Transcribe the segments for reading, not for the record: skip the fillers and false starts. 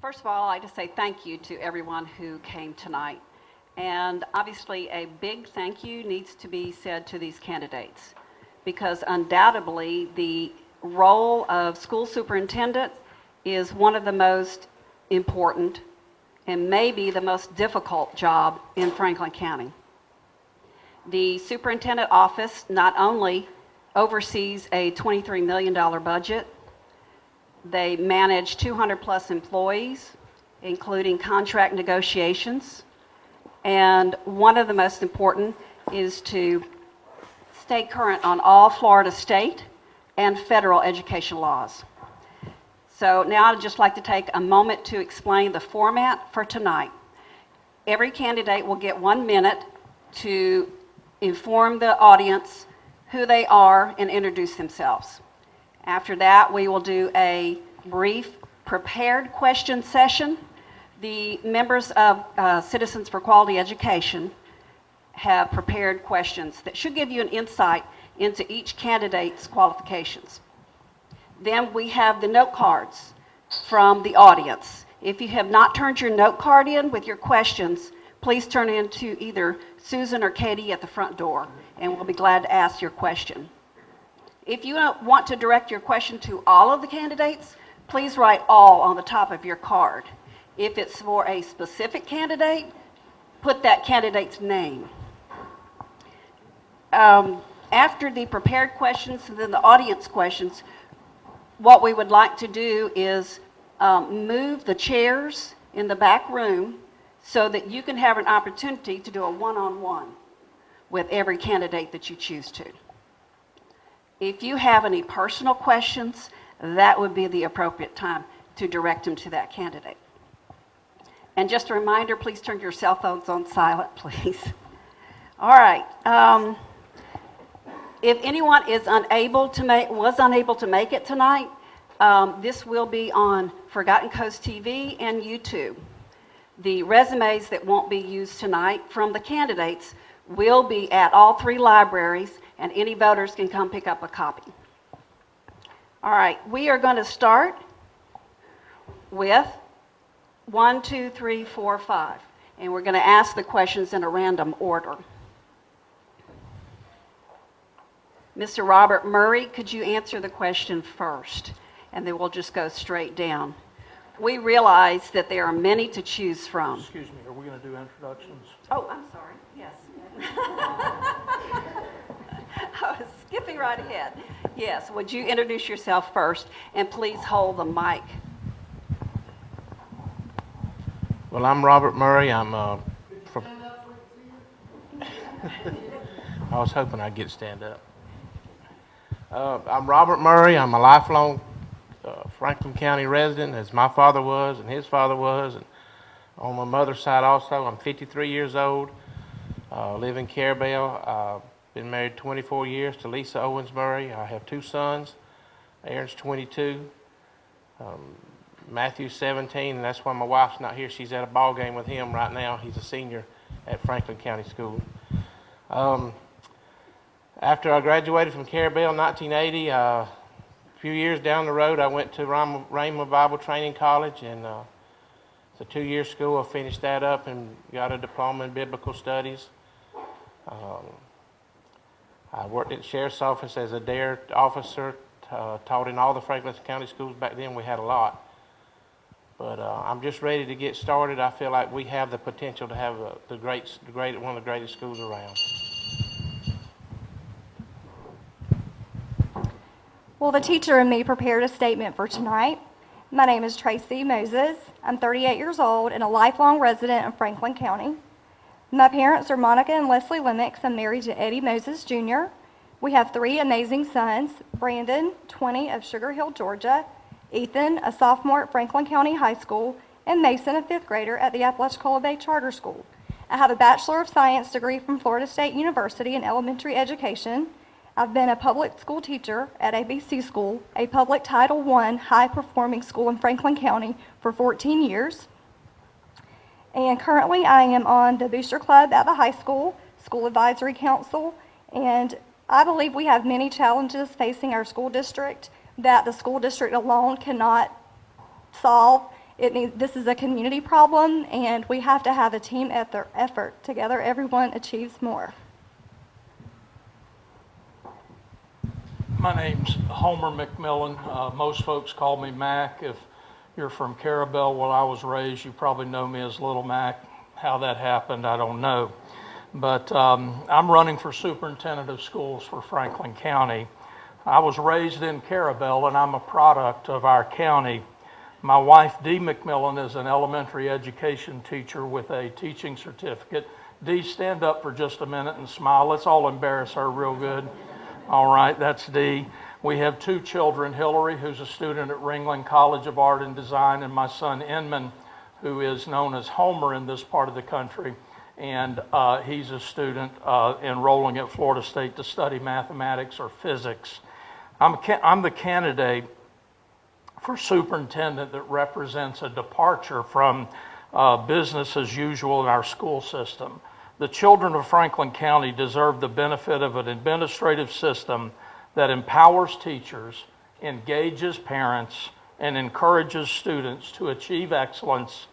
First of all, I'd like to say thank you to everyone who came tonight. And obviously, a big thank you needs to be said to these candidates, because undoubtedly the role of school superintendent is one of the most important and maybe the most difficult job in Franklin County. The superintendent office not only oversees a $23 million budget, they manage 200 plus employees, including contract negotiations, and one of the most important is to stay current on all Florida state and federal education laws. So now I'd just like to take a moment to explain the format for tonight. Every candidate will get 1 minute to inform the audience who they are and introduce themselves. After that, we will do a brief prepared question session. The members of Citizens for Quality Education have prepared questions that should give you an insight into each candidate's qualifications. Then we have the note cards from the audience. If you have not turned your note card in with your questions, please turn it into either Susan or Katie at the front door, and we'll be glad to ask your question. If you want to direct your question to all of the candidates, please write all on the top of your card. If it's for a specific candidate, put that candidate's name. After the prepared questions and then the audience questions, what we would like to do is move the chairs in the back room so that you can have an opportunity to do a one-on-one with every candidate that you choose to. If you have any personal questions, that would be the appropriate time to direct them to that candidate. And just a reminder, please turn your cell phones on silent, please. All right. If anyone is was unable to make it tonight, this will be on Forgotten Coast TV and YouTube. The resumes that won't be used tonight from the candidates will be at all 3 libraries, and any voters can come pick up a copy. All right, we are going to start with 1, 2, 3, 4, 5, and we're going to ask the questions in a random order. Mr. Robert Murray, could you answer the question first? And then we'll just go straight down. We realize that there are many to choose from. Excuse me, are we going to do introductions? Oh, I'm sorry. Yes. I was skipping right ahead. Yes, would you introduce yourself first, and please hold the mic. Well, I'm Robert Murray. I'm from... I was hoping I'd get to stand up. I'm Robert Murray. I'm a lifelong Franklin County resident, as my father was and his father was, and on my mother's side also. I'm 53 years old, live in Carabel. Been married 24 years to Lisa Owens Murray. I have 2 sons. Aaron's 22, Matthew's 17, and that's why my wife's not here. She's at a ball game with him right now. He's a senior at Franklin County School. After I graduated from Carabel in 1980, a few years down the road, I went to Rhema Bible Training College, and it's a 2-year school. I finished that up and got a diploma in biblical studies. I worked at the sheriff's office as a DARE officer, taught in all the Franklin County schools. Back then we had a lot. But I'm just ready to get started. I feel like we have the potential to have one of the greatest schools around. Well, the teacher and me prepared a statement for tonight. My name is Tracy Moses. I'm 38 years old and a lifelong resident of Franklin County. My parents are Monica and Leslie Lemix. I'm married to Eddie Moses Jr. We have 3 amazing sons: Brandon, 20, of Sugar Hill, Georgia; Ethan, a sophomore at Franklin County High School; and Mason, a 5th grader at the Apalachicola Bay Charter School. I have a Bachelor of Science degree from Florida State University in elementary education. I've been a public school teacher at ABC School, a public Title I high-performing school in Franklin County, for 14 years. And currently I am on the Booster Club at the high school, School Advisory Council, and I believe we have many challenges facing our school district that the school district alone cannot solve. This is a community problem, and we have to have a team effort. Together, everyone achieves more. My name's Homer McMillan. Most folks call me Mac. If you're from Carabel, where I was raised, you probably know me as Little Mac. How that happened, I don't know. But I'm running for Superintendent of Schools for Franklin County. I was raised in Carabel, and I'm a product of our county. My wife, Dee McMillan, is an elementary education teacher with a teaching certificate. Dee, stand up for just a minute and smile. Let's all embarrass her real good. All right, that's Dee. We have 2 children, Hillary, who's a student at Ringling College of Art and Design, and my son, Inman, who is known as Homer in this part of the country. And he's a student enrolling at Florida State to study mathematics or physics. I'm the candidate for superintendent that represents a departure from business as usual in our school system. The children of Franklin County deserve the benefit of an administrative system that empowers teachers, engages parents, and encourages students to achieve excellence,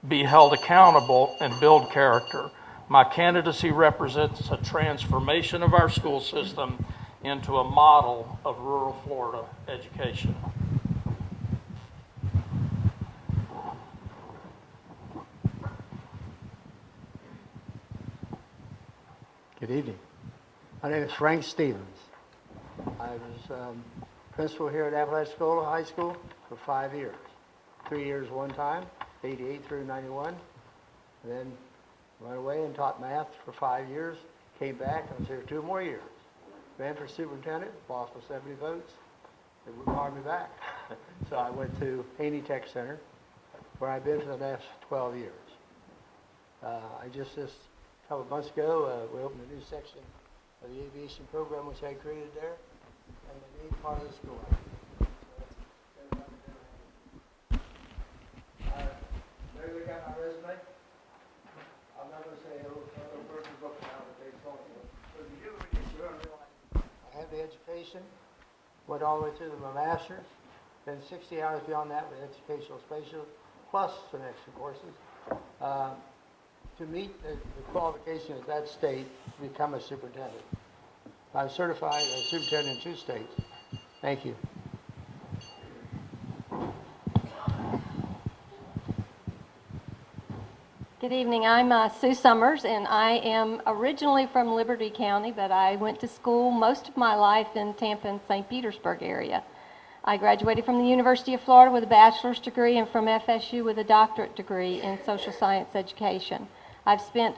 be held accountable, and build character. My candidacy represents a transformation of our school system into a model of rural Florida education. Good evening. My name is Frank Stevens. I was principal here at Apalachicola High School for 5 years. 3 years one time, 88 through 91. And then went away and taught math for 5 years. Came back and was here 2 more years. Ran for superintendent, lost with 70 votes. They wouldn't hire me back. So I went to Haney Tech Center, where I've been for the last 12 years. This couple of months ago, we opened a new section of the aviation program, which I created there, and the main part of the school. There you got my resume. I'm not going to say hello person book now that they told me. But you do read it, you're going to realize I have the education, went all the way through my master's, then 60 hours beyond that with educational spatial, plus some extra courses. To meet the qualifications of that state to become a superintendent. I'm certified as superintendent in 2 states. Thank you. Good evening. I'm Sue Summers, and I am originally from Liberty County, but I went to school most of my life in Tampa and St. Petersburg area. I graduated from the University of Florida with a bachelor's degree and from FSU with a doctorate degree in social science education. I've spent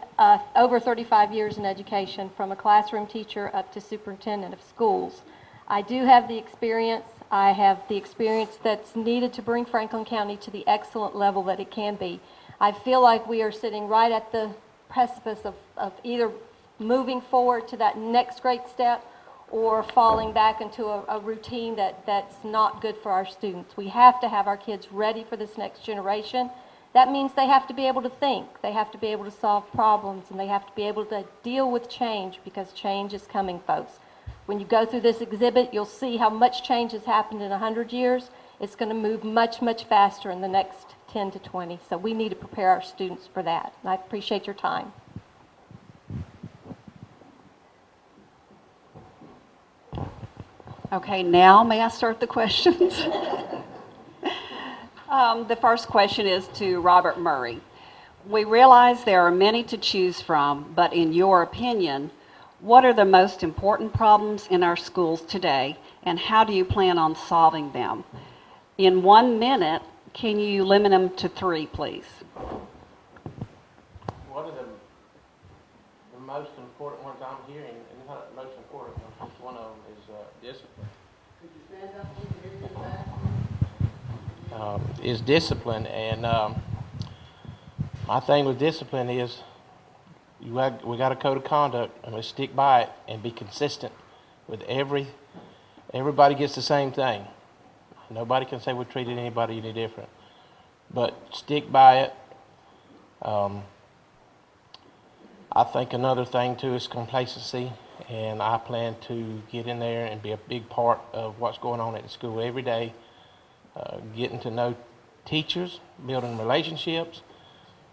over 35 years in education, from a classroom teacher up to superintendent of schools. I do have the experience. I have the experience that's needed to bring Franklin County to the excellent level that it can be. I feel like we are sitting right at the precipice of either moving forward to that next great step or falling back into a routine that's not good for our students. We have to have our kids ready for this next generation. That means they have to be able to think, they have to be able to solve problems, and they have to be able to deal with change, because change is coming, folks. When you go through this exhibit, you'll see how much change has happened in 100 years. It's going to move much, much faster in the next 10 to 20. So we need to prepare our students for that. And I appreciate your time. Okay, now may I start the questions? The first question is to Robert Murray. We realize there are many to choose from, but in your opinion, what are the most important problems in our schools today, and how do you plan on solving them? In 1 minute, can you limit them to 3, please? One of the most important ones I'm hearing, and not the most important one, just one of them is discipline. Could you stand up when you hear that? Is discipline, and my thing with discipline is we got a code of conduct, and we stick by it and be consistent with everybody gets the same thing. Nobody can say we treated anybody any different, but stick by it. I think another thing too is complacency, and I plan to get in there and be a big part of what's going on at the school every day, getting to know teachers, building relationships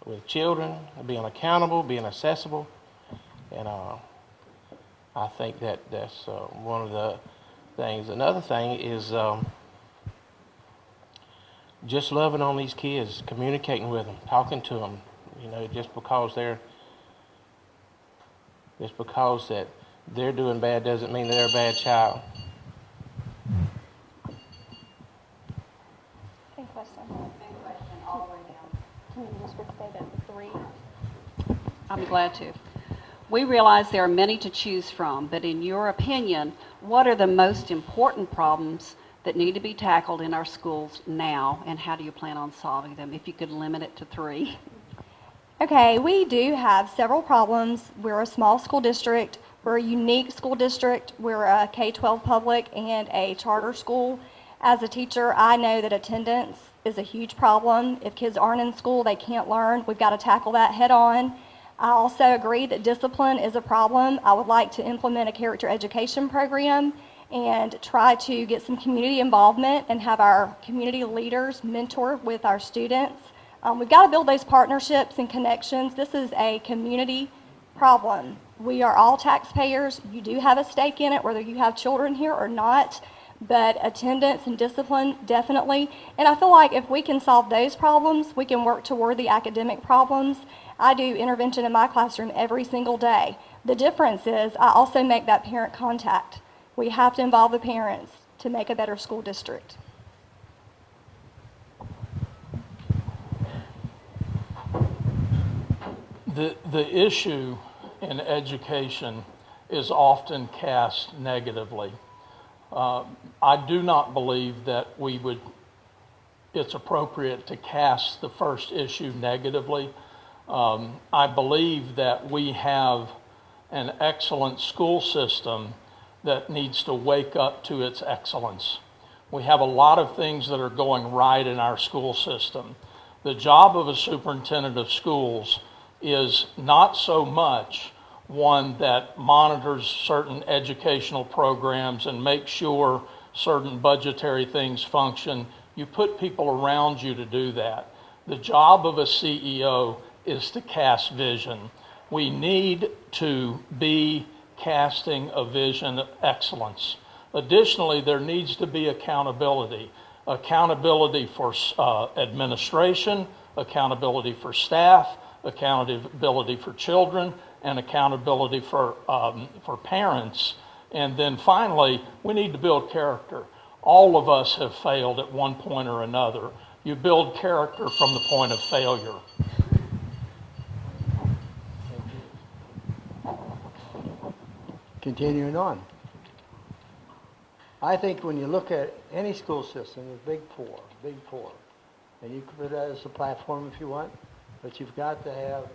with children, being accountable, being accessible, and I think that that's one of the things. Another thing is just loving on these kids, communicating with them, talking to them. You know, just because that they're doing bad doesn't mean they're a bad child. Same question. Can you just restate it to 3? I'm glad to. We realize there are many to choose from, but in your opinion, what are the most important problems that need to be tackled in our schools now, and how do you plan on solving them, if you could limit it to 3? Okay, we do have several problems. We're a small school district. We're a unique school district. We're a K-12 public and a charter school. As a teacher, I know that attendance is a huge problem. If kids aren't in school, they can't learn. We've got to tackle that head on. I also agree that discipline is a problem. I would like to implement a character education program and try to get some community involvement and have our community leaders mentor with our students. We've got to build those partnerships and connections. This is a community problem. We are all taxpayers. You do have a stake in it, whether you have children here or not, but attendance and discipline, definitely. And I feel like if we can solve those problems, we can work toward the academic problems. I do intervention in my classroom every single day. The difference is I also make that parent contact. We have to involve the parents to make a better school district. The issue in education is often cast negatively. I do not believe that it's appropriate to cast the first issue negatively. I believe that we have an excellent school system that needs to wake up to its excellence. We have a lot of things that are going right in our school system. The job of a superintendent of schools is not so much one that monitors certain educational programs and makes sure certain budgetary things function. You put people around you to do that. The job of a CEO is to cast vision. We need to be casting a vision of excellence. Additionally, there needs to be accountability. Accountability for administration, accountability for staff, accountability for children, and accountability for parents. And then finally, we need to build character. All of us have failed at one point or another. You build character from the point of failure. Continuing on. I think when you look at any school system, the big four, and you can put that as a platform if you want, but you've got to have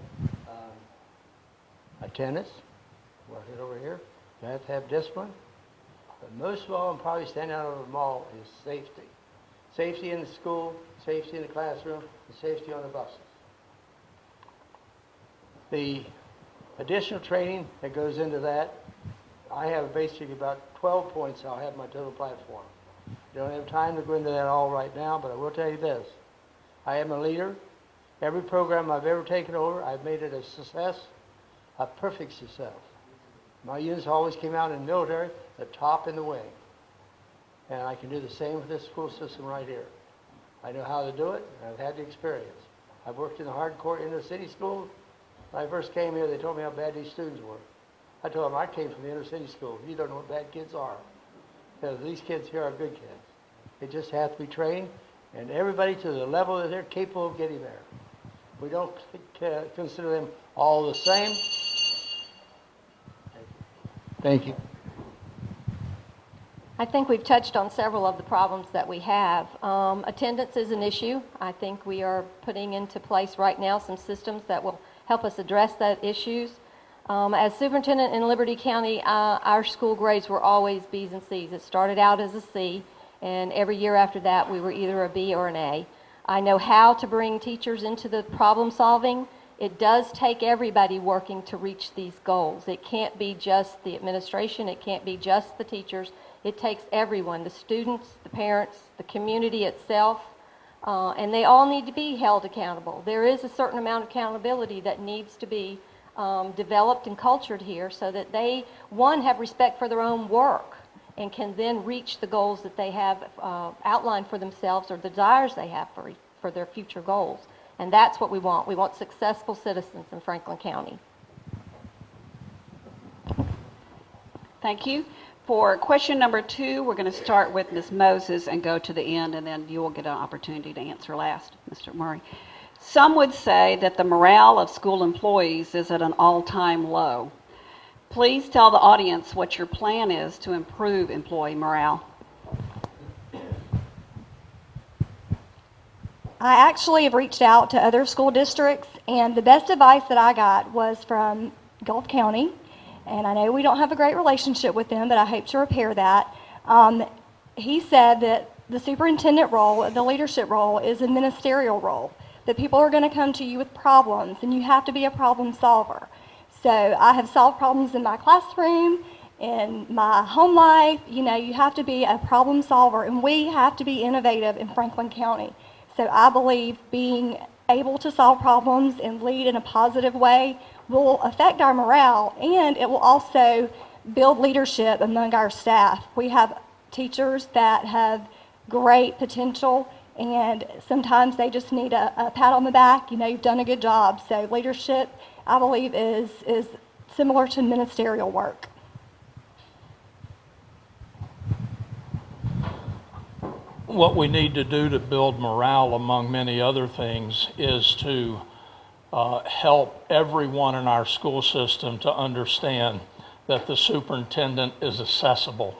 attendance, right over here. You have to have discipline. But most of all, and probably standing out over them all, is safety. Safety in the school, safety in the classroom, and safety on the buses. The additional training that goes into that, I have basically about 12 points I'll have my total platform. Don't have time to go into that all right now, but I will tell you this. I am a leader. Every program I've ever taken over, I've made it a success, a perfect success. My units always came out in the military, the top in the wing. And I can do the same with this school system right here. I know how to do it, and I've had the experience. I've worked in the hardcore inner city schools. When I first came here, they told me how bad these students were. I told them I came from the inner city school. You don't know what bad kids are. Because these kids here are good kids. They just have to be trained, and everybody to the level that they're capable of getting there. We don't consider them all the same. Thank you. I think we've touched on several of the problems that we have. Attendance is an issue. I think we are putting into place right now some systems that will help us address that issues. As superintendent in Liberty County, our school grades were always B's and C's. It started out as a C, and every year after that we were either a B or an A. I know how to bring teachers into the problem solving. It does take everybody working to reach these goals. It can't be just the administration. It can't be just the teachers. It takes everyone, the students, the parents, the community itself. And they all need to be held accountable. There is a certain amount of accountability that needs to be developed and cultured here so that they, one, have respect for their own work and can then reach the goals that they have outlined for themselves or the desires they have for their future goals. And that's what we want. We want successful citizens in Franklin County. Thank you. For question number 2, we're going to start with Ms. Moses and go to the end, and then you will get an opportunity to answer last, Mr. Murray. Some would say that the morale of school employees is at an all-time low. Please tell the audience what your plan is to improve employee morale. I actually have reached out to other school districts, and the best advice that I got was from Gulf County. And I know we don't have a great relationship with them, but I hope to repair that. He said that the superintendent role, the leadership role, is a ministerial role, that people are going to come to you with problems, and you have to be a problem solver. So I have solved problems in my classroom, in my home life. You know, you have to be a problem solver, and we have to be innovative in Franklin County. So I believe being able to solve problems and lead in a positive way will affect our morale, and it will also build leadership among our staff. We have teachers that have great potential, and sometimes they just need a pat on the back. You know, you've done a good job. So leadership, I believe, is similar to ministerial work. What we need to do to build morale, among many other things, is to help everyone in our school system to understand that the superintendent is accessible,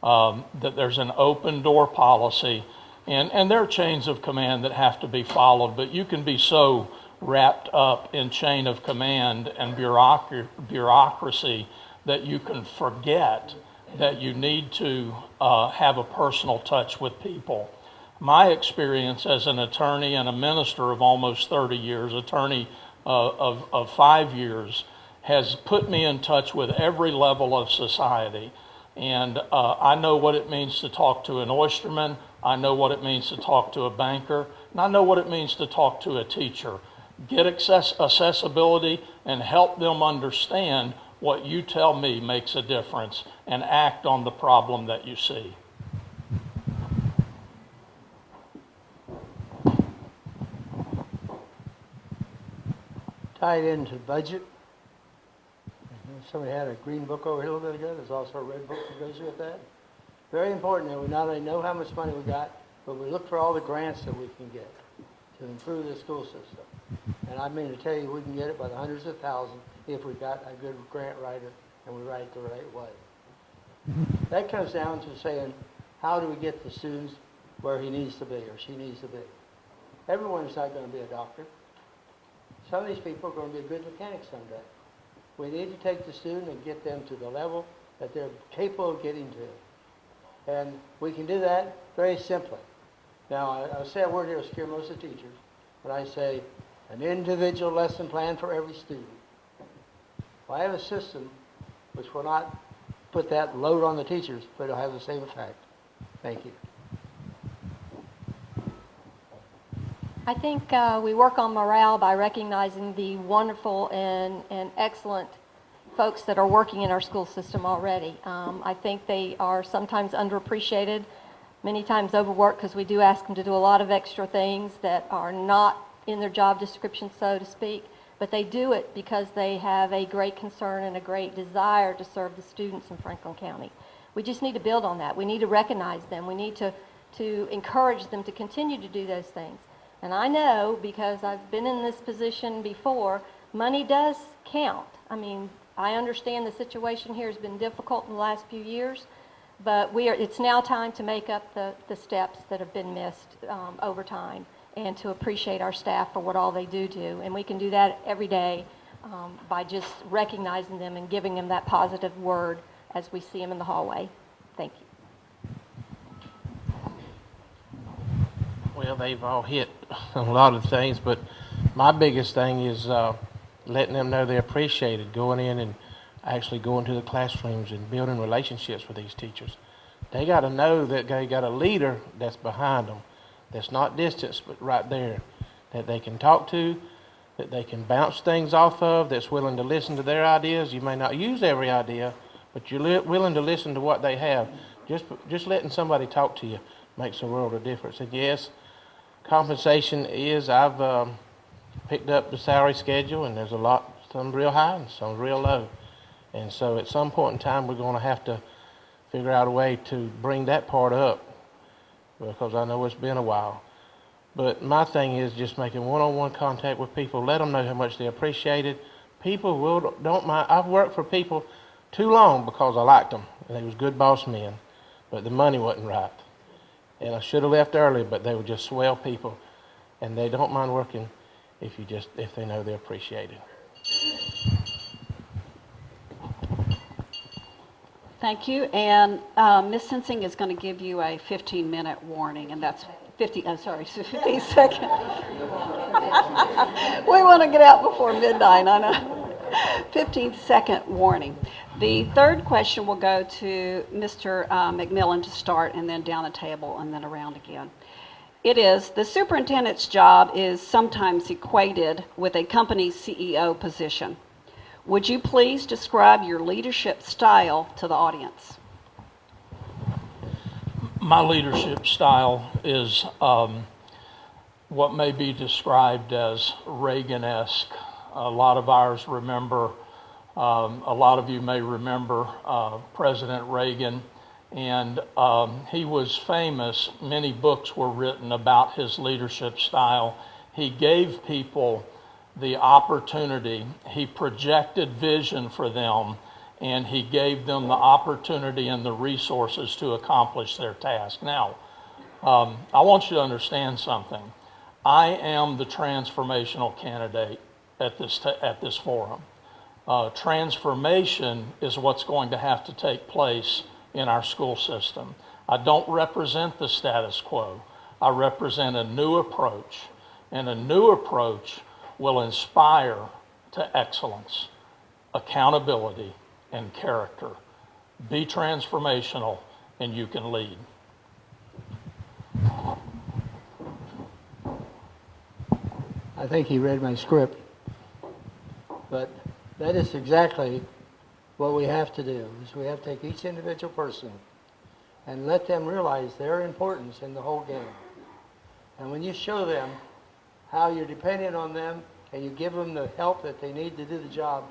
that there's an open door policy, and there are chains of command that have to be followed, but you can be so wrapped up in chain of command and bureaucracy that you can forget that you need to have a personal touch with people. My experience as an attorney and a minister of almost 30 years, attorney of 5 years, has put me in touch with every level of society. And I know what it means to talk to an oysterman, I know what it means to talk to a banker, and I know what it means to talk to a teacher. Get accessibility and help them understand what you tell me makes a difference and act on the problem that you see. Tied into budget. Somebody had a green book over here a little bit ago. There's also a red book that goes with that. Very important that we not only know how much money we got, but we look for all the grants that we can get to improve the school system. And I mean to tell you, we can get it by the hundreds of thousands if we got a good grant writer and we write it the right way. That comes down to saying, how do we get the students where he needs to be or she needs to be? Everyone's not going to be a doctor. Some of these people are going to be a good mechanic someday. We need to take the student and get them to the level that they're capable of getting to. And we can do that very simply. Now, I'll say a word here that will scare most of the teachers, but I say an individual lesson plan for every student. Well, I have a system which will not put that load on the teachers, but it'll have the same effect. Thank you. I think we work on morale by recognizing the wonderful and excellent folks that are working in our school system already. I think they are sometimes underappreciated, many times overworked, because we do ask them to do a lot of extra things that are not in their job description, so to speak, but they do it because they have a great concern and a great desire to serve the students in Franklin County. We just need to build on that. We need to recognize them. We need to encourage them to continue to do those things. And I know, because I've been in this position before, money does count. I mean, I understand the situation here has been difficult in the last few years, but it's now time to make up the steps that have been missed over time and to appreciate our staff for what all they do. And we can do that every day by just recognizing them and giving them that positive word as we see them in the hallway. Thank you. Well, they've all hit a lot of things, but my biggest thing is letting them know they're appreciated, going in and actually going to the classrooms and building relationships with these teachers. They got to know that they got a leader that's behind them, that's not distance, but right there, that they can talk to, that they can bounce things off of, that's willing to listen to their ideas. You may not use every idea, but you're willing to listen to what they have. Just letting somebody talk to you makes a world of difference. And yes, compensation is, I've picked up the salary schedule, and there's a lot, some real high and some real low. And so at some point in time, we're going to have to figure out a way to bring that part up, because I know it's been a while. But my thing is just making one-on-one contact with people, let them know how much they appreciate it. People don't mind. I've worked for people too long because I liked them, and they was good boss men, but the money wasn't right. And I should have left early, but they were just swell people, and they don't mind working if they know they're appreciated. Thank you. And Ms. Sensing is going to give you a 15-minute warning, and that's 15 seconds. We want to get out before midnight, I know. 15-second warning. The third question will go to Mr. McMillan to start, and then down the table, and then around again. It is, the superintendent's job is sometimes equated with a company's CEO position. Would you please describe your leadership style to the audience? My leadership style is what may be described as Reagan-esque. A lot of ours remember, a lot of you may remember President Reagan, and he was famous. Many books were written about his leadership style. He gave people the opportunity, he projected vision for them, and he gave them the opportunity and the resources to accomplish their task. Now, I want you to understand something. I am the transformational candidate at this forum. Transformation is what's going to have to take place in our school system. I don't represent the status quo. I represent a new approach, and a new approach will inspire to excellence, accountability, and character. Be transformational, and you can lead. I think he read my script, but that is exactly what we have to do, is we have to take each individual person and let them realize their importance in the whole game. And when you show them how you're dependent on them and you give them the help that they need to do the job,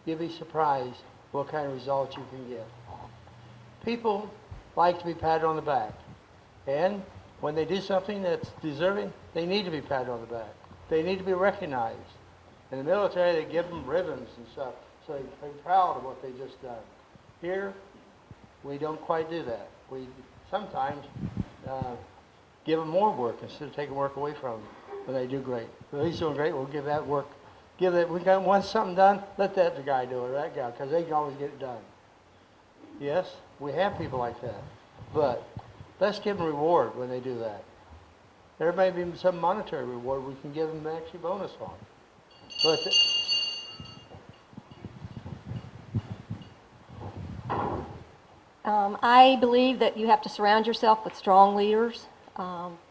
you'll be surprised what kind of results you can get. People like to be patted on the back. And when they do something that's deserving, they need to be patted on the back. They need to be recognized. In the military, they give them ribbons and stuff, so they're proud of what they just done. Here, we don't quite do that. We sometimes give them more work instead of taking work away from them. But they do great. If he's doing great, we'll give that work. We want something done, let that guy do it, or that guy, because they can always get it done. Yes, we have people like that. But let's give them reward when they do that. There may be some monetary reward we can give them actually bonus on. But I believe that you have to surround yourself with strong leaders,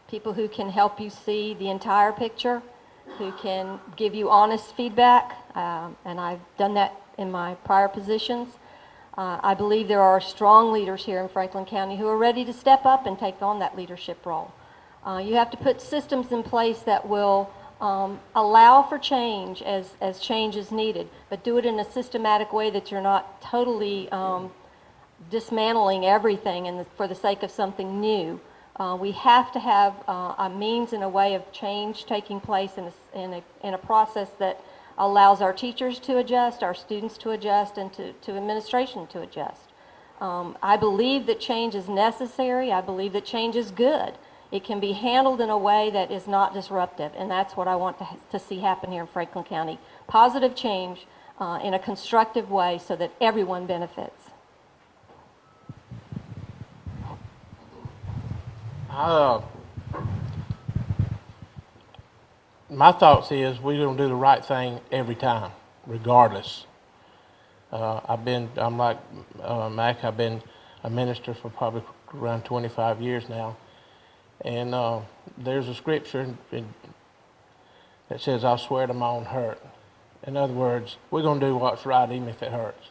people who can help you see the entire picture, who can give you honest feedback, and I've done that in my prior positions. I believe there are strong leaders here in Franklin County who are ready to step up and take on that leadership role. You have to put systems in place that will allow for change as change is needed, but do it in a systematic way that you're not totally dismantling everything for the sake of something new. We have to have a means and a way of change taking place in a process that allows our teachers to adjust, our students to adjust, and to administration to adjust. I believe that change is necessary. I believe that change is good. It can be handled in a way that is not disruptive, and that's what I want to see happen here in Franklin County. Positive change in a constructive way so that everyone benefits. My thoughts is we're going to do the right thing every time, regardless. I'm like Mac, I've been a minister for probably around 25 years now. And there's a scripture that says, I'll swear to my own hurt. In other words, we're going to do what's right even if it hurts.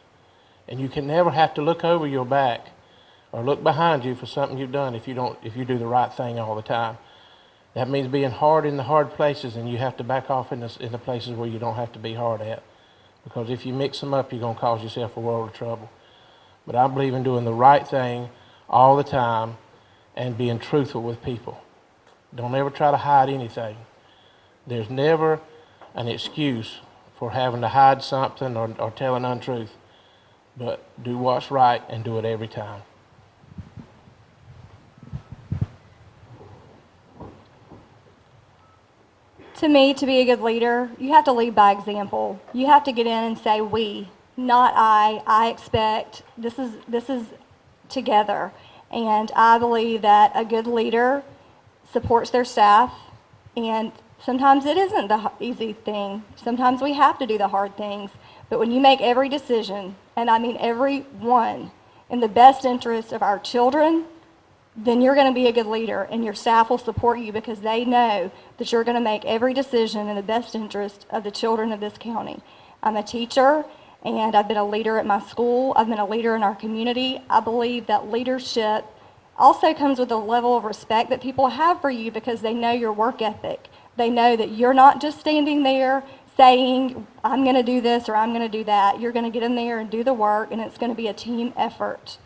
And you can never have to look over your back or look behind you for something you've done if you do the right thing all the time. That means being hard in the hard places, and you have to back off in the places where you don't have to be hard at. Because if you mix them up, you're going to cause yourself a world of trouble. But I believe in doing the right thing all the time and being truthful with people. Don't ever try to hide anything. There's never an excuse for having to hide something or tell an untruth. But do what's right and do it every time. To me, to be a good leader, you have to lead by example. You have to get in and say we, not I expect, this is together. And I believe that a good leader supports their staff, and sometimes it isn't the easy thing. Sometimes we have to do the hard things. But when you make every decision, and I mean every one, in the best interest of our children, then you're going to be a good leader, and your staff will support you because they know that you're going to make every decision in the best interest of the children of this county. I'm a teacher, and I've been a leader at my school. I've been a leader in our community. I believe that leadership also comes with a level of respect that people have for you because they know your work ethic. They know that you're not just standing there saying, I'm going to do this or I'm going to do that. You're going to get in there and do the work, and it's going to be a team effort.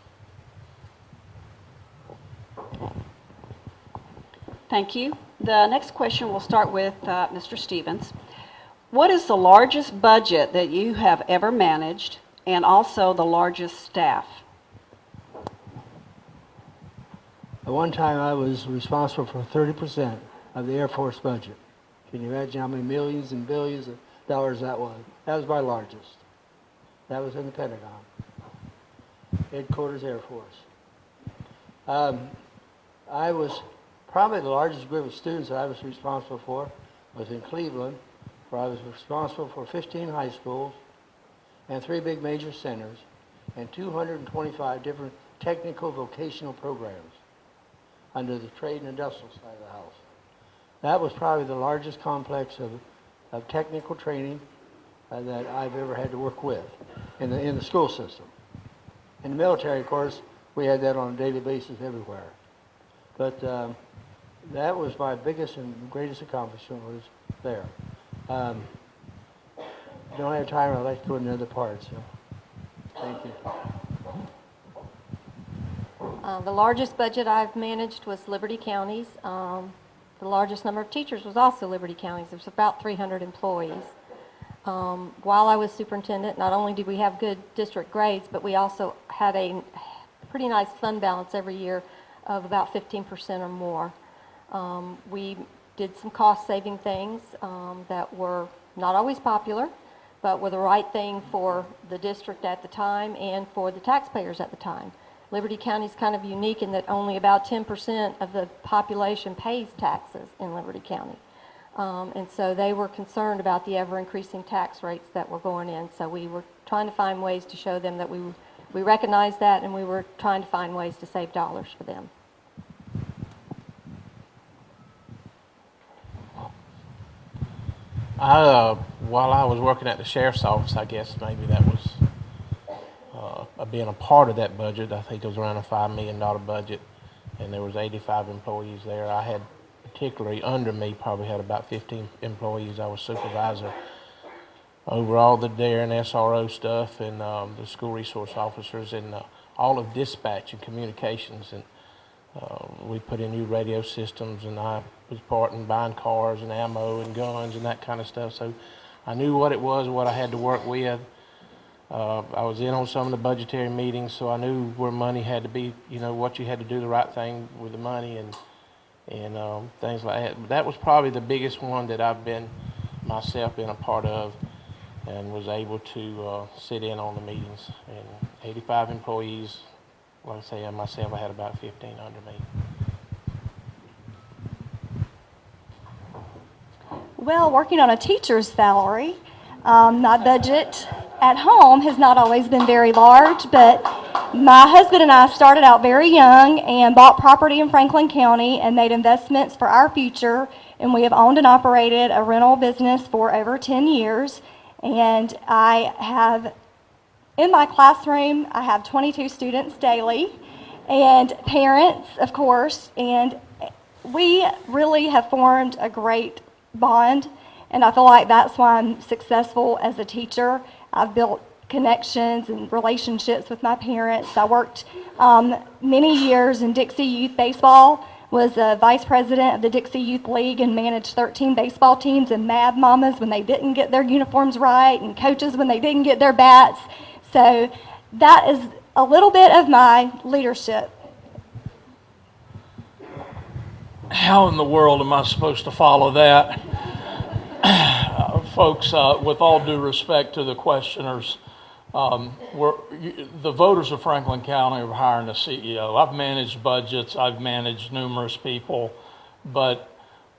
Thank you. The next question will start with Mr. Stevens. What is the largest budget that you have ever managed, and also the largest staff? At one time, I was responsible for 30% of the Air Force budget. Can you imagine how many millions and billions of dollars that was? That was my largest. That was in the Pentagon, Headquarters Air Force. I was probably the largest group of students that I was responsible for was in Cleveland, where I was responsible for 15 high schools and 3 big major centers and 225 different technical vocational programs under the trade and industrial side of the house. That was probably the largest complex of technical training that I've ever had to work with in the school system. In the military, of course, we had that on a daily basis everywhere. But that was my biggest and greatest accomplishment was there. Don't have time, I'd like to go into other parts. So. Thank you. The largest budget I've managed was Liberty County's. The largest number of teachers was also Liberty County's. There was about 300 employees. While I was superintendent, not only did we have good district grades, but we also had a pretty nice fund balance every year of about 15% or more. We did some cost-saving things that were not always popular, but were the right thing for the district at the time and for the taxpayers at the time. Liberty County is kind of unique in that only about 10% of the population pays taxes in Liberty County. And so they were concerned about the ever-increasing tax rates that were going in. So we were trying to find ways to show them that we recognized that, and we were trying to find ways to save dollars for them. While I was working at the sheriff's office, I guess maybe that was being a part of that budget. I think it was around a $5 million budget, and there was 85 employees there. I had particularly under me probably had about 15 employees. I was supervisor over all the DARE and SRO stuff and the school resource officers and all of dispatch and communications. And we put in new radio systems, and I was part in buying cars and ammo and guns and that kind of stuff. So I knew what it was, what I had to work with. I was in on some of the budgetary meetings, so I knew where money had to be, you know, what you had to do the right thing with the money and things like that. But that was probably the biggest one that I've been myself been a part of and was able to sit in on the meetings. And 85 employees, like I say, myself, I had about 15 under me. Well, working on a teacher's salary, my budget at home has not always been very large, but My husband and I started out very young and bought property in Franklin County and made investments for our future. And we have owned and operated a rental business for over 10 years. And in my classroom, I have 22 students daily and parents, of course. And we really have formed a great bond. And I feel like that's why I'm successful as a teacher. I've built connections and relationships with my parents. I worked many years in Dixie Youth Baseball, was a vice president of the Dixie Youth League and managed 13 baseball teams and mad mamas when they didn't get their uniforms right and coaches when they didn't get their bats. So that is a little bit of my leadership. How in the world am I supposed to follow that? Folks, with all due respect to the questioners, the voters of Franklin County are hiring a CEO. I've managed budgets, I've managed numerous people, but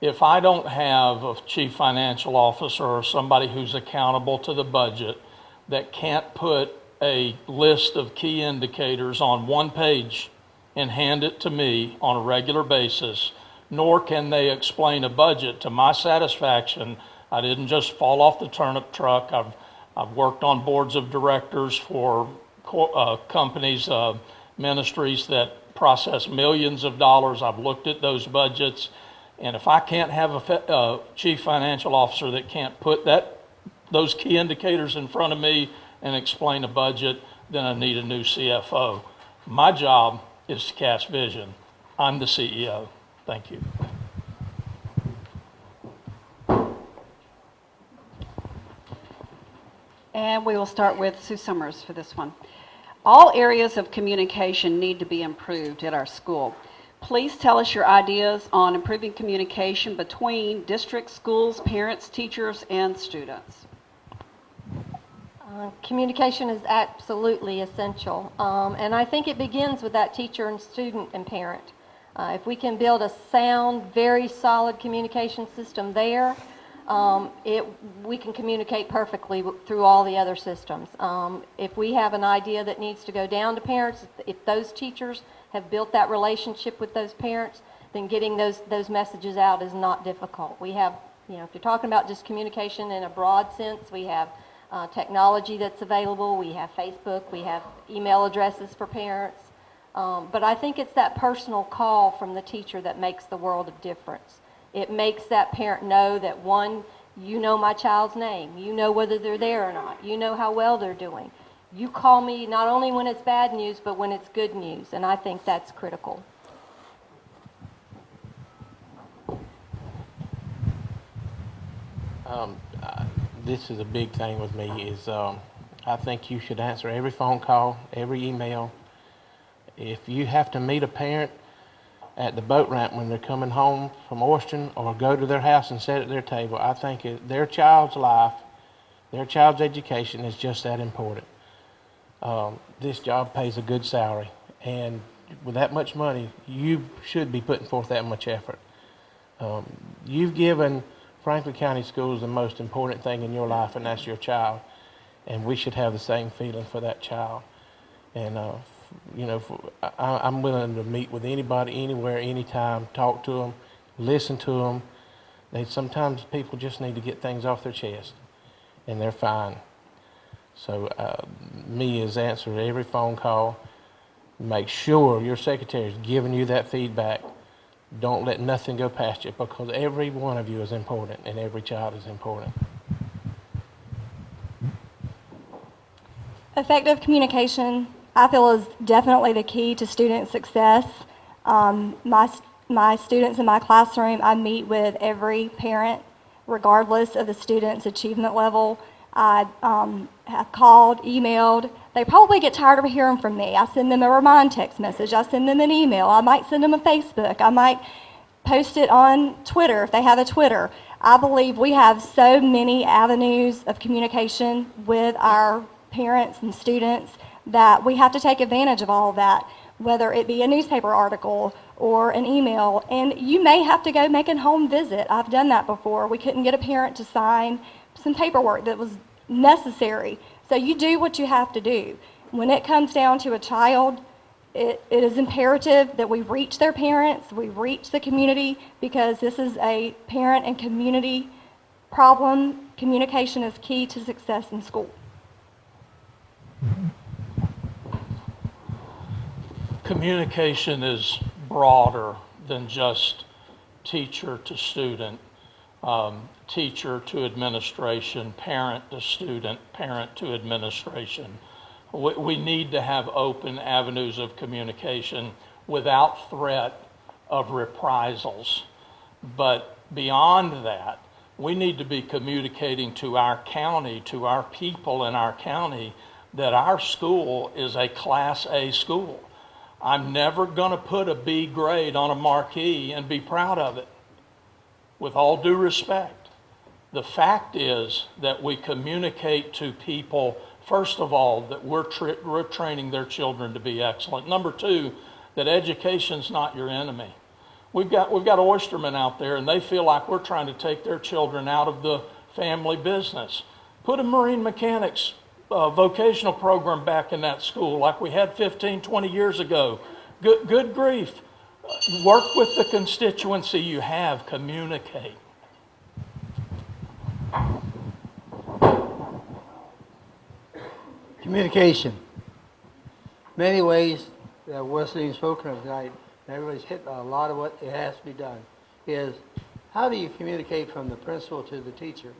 if I don't have a chief financial officer or somebody who's accountable to the budget that can't put a list of key indicators on one page and hand it to me on a regular basis, nor can they explain a budget to my satisfaction. I didn't just fall off the turnip truck. I've worked on boards of directors for companies, ministries that process millions of dollars. I've looked at those budgets. And if I can't have a chief financial officer that can't put those key indicators in front of me and explain a budget, then I need a new CFO. My job is to cast vision. I'm the CEO. Thank you. And we will start with Sue Summers for this one. All areas of communication need to be improved at our school. Please tell us your ideas on improving communication between districts, schools, parents, teachers, and students. Communication is absolutely essential, and I think it begins with that teacher and student and parent. If we can build a sound, very solid communication system there, we can communicate perfectly through all the other systems. If we have an idea that needs to go down to parents, if those teachers have built that relationship with those parents, then getting those messages out is not difficult. We have, if you're talking about just communication in a broad sense, we have technology that's available, we have Facebook, we have email addresses for parents. But I think it's that personal call from the teacher that makes the world of difference. It makes that parent know that, one, you know my child's name. You know whether they're there or not. You know how well they're doing. You call me not only when it's bad news, but when it's good news, and I think that's critical. This is a big thing with me is I think you should answer every phone call, every email. If you have to meet a parent at the boat ramp when they're coming home from Oysterin or go to their house and sit at their table, I think their child's life, their child's education is just that important. This job pays a good salary, and with that much money, you should be putting forth that much effort. You've given Franklin County Schools the most important thing in your life, and that's your child, and we should have the same feeling for that child. And I'm willing to meet with anybody, anywhere, anytime, talk to them, listen to them. Sometimes people just need to get things off their chest, and they're fine. So me is answer every phone call. Make sure your secretary is giving you that feedback. Don't let nothing go past you, because every one of you is important, and every child is important. Effective communication, I feel, is definitely the key to student success. My students in my classroom, I meet with every parent, regardless of the student's achievement level. I have called, emailed. They probably get tired of hearing from me. I send them a remind text message. I send them an email. I might send them a Facebook. I might post it on Twitter if they have a Twitter. I believe we have so many avenues of communication with our parents and students that we have to take advantage of all of that, whether it be a newspaper article or an email. And you may have to go make a home visit. I've done that before. We couldn't get a parent to sign some paperwork that was necessary. So you do what you have to do. when it comes down to a child, it is imperative that we reach their parents, we reach the community, because this is a parent and community problem. Communication is key to success in school. Communication is broader than just teacher to student, teacher to administration, parent to student, parent to administration. We need to have open avenues of communication without threat of reprisals. But beyond that, we need to be communicating to our county, to our people in our county, that our school is a Class A school. I'm never going to put a B grade on a marquee and be proud of it, with all due respect. The fact is that we communicate to people, first of all, that we're training their children to be excellent. Number two, that education's not your enemy. We've got oystermen out there, and they feel like we're trying to take their children out of the family business. Put a marine mechanics vocational program back in that school like we had 15, 20 years ago. Good grief. Work with the constituency you have. Communicate. Communication. Many ways that wasn't even spoken of tonight, and everybody's hit a lot of what it has to be done, is how do you communicate from the principal to the teacher?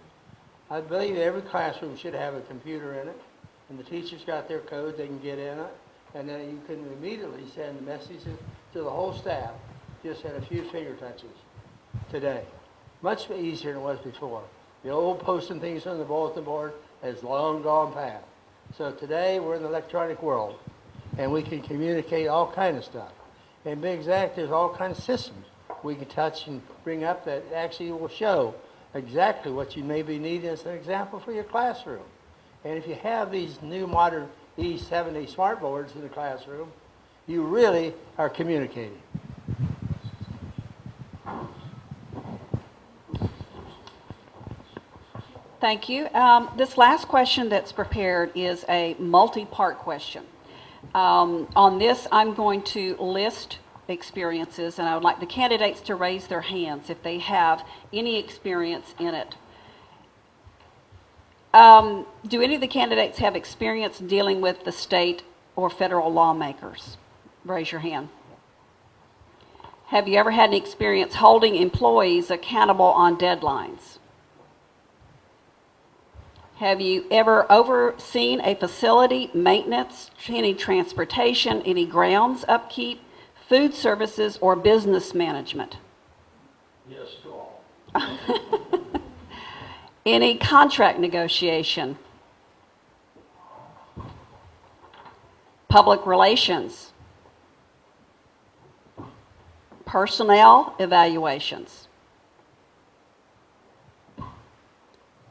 I believe every classroom should have a computer in it, and the teacher's got their code, they can get in it, and then you can immediately send messages to the whole staff, just at a few finger touches today. Much easier than it was before. The old posting things on the bulletin board has long gone past. So today we're in the electronic world, and we can communicate all kinds of stuff. And being exact, there's all kinds of systems we can touch and bring up that actually will show exactly what you maybe need as an example for your classroom. And if you have these new modern E70 smart boards in the classroom, you really are communicating. Thank you. This last question that's prepared is a multi-part question. On this, I'm going to list experiences, and I would like the candidates to raise their hands if they have any experience in it. Do any of the candidates have experience dealing with the state or federal lawmakers? Raise your hand. Have you ever had any experience holding employees accountable on deadlines? Have you ever overseen a facility, maintenance, any transportation, any grounds upkeep, food services, or business management? Yes to all. Any contract negotiation? Public relations? Personnel evaluations?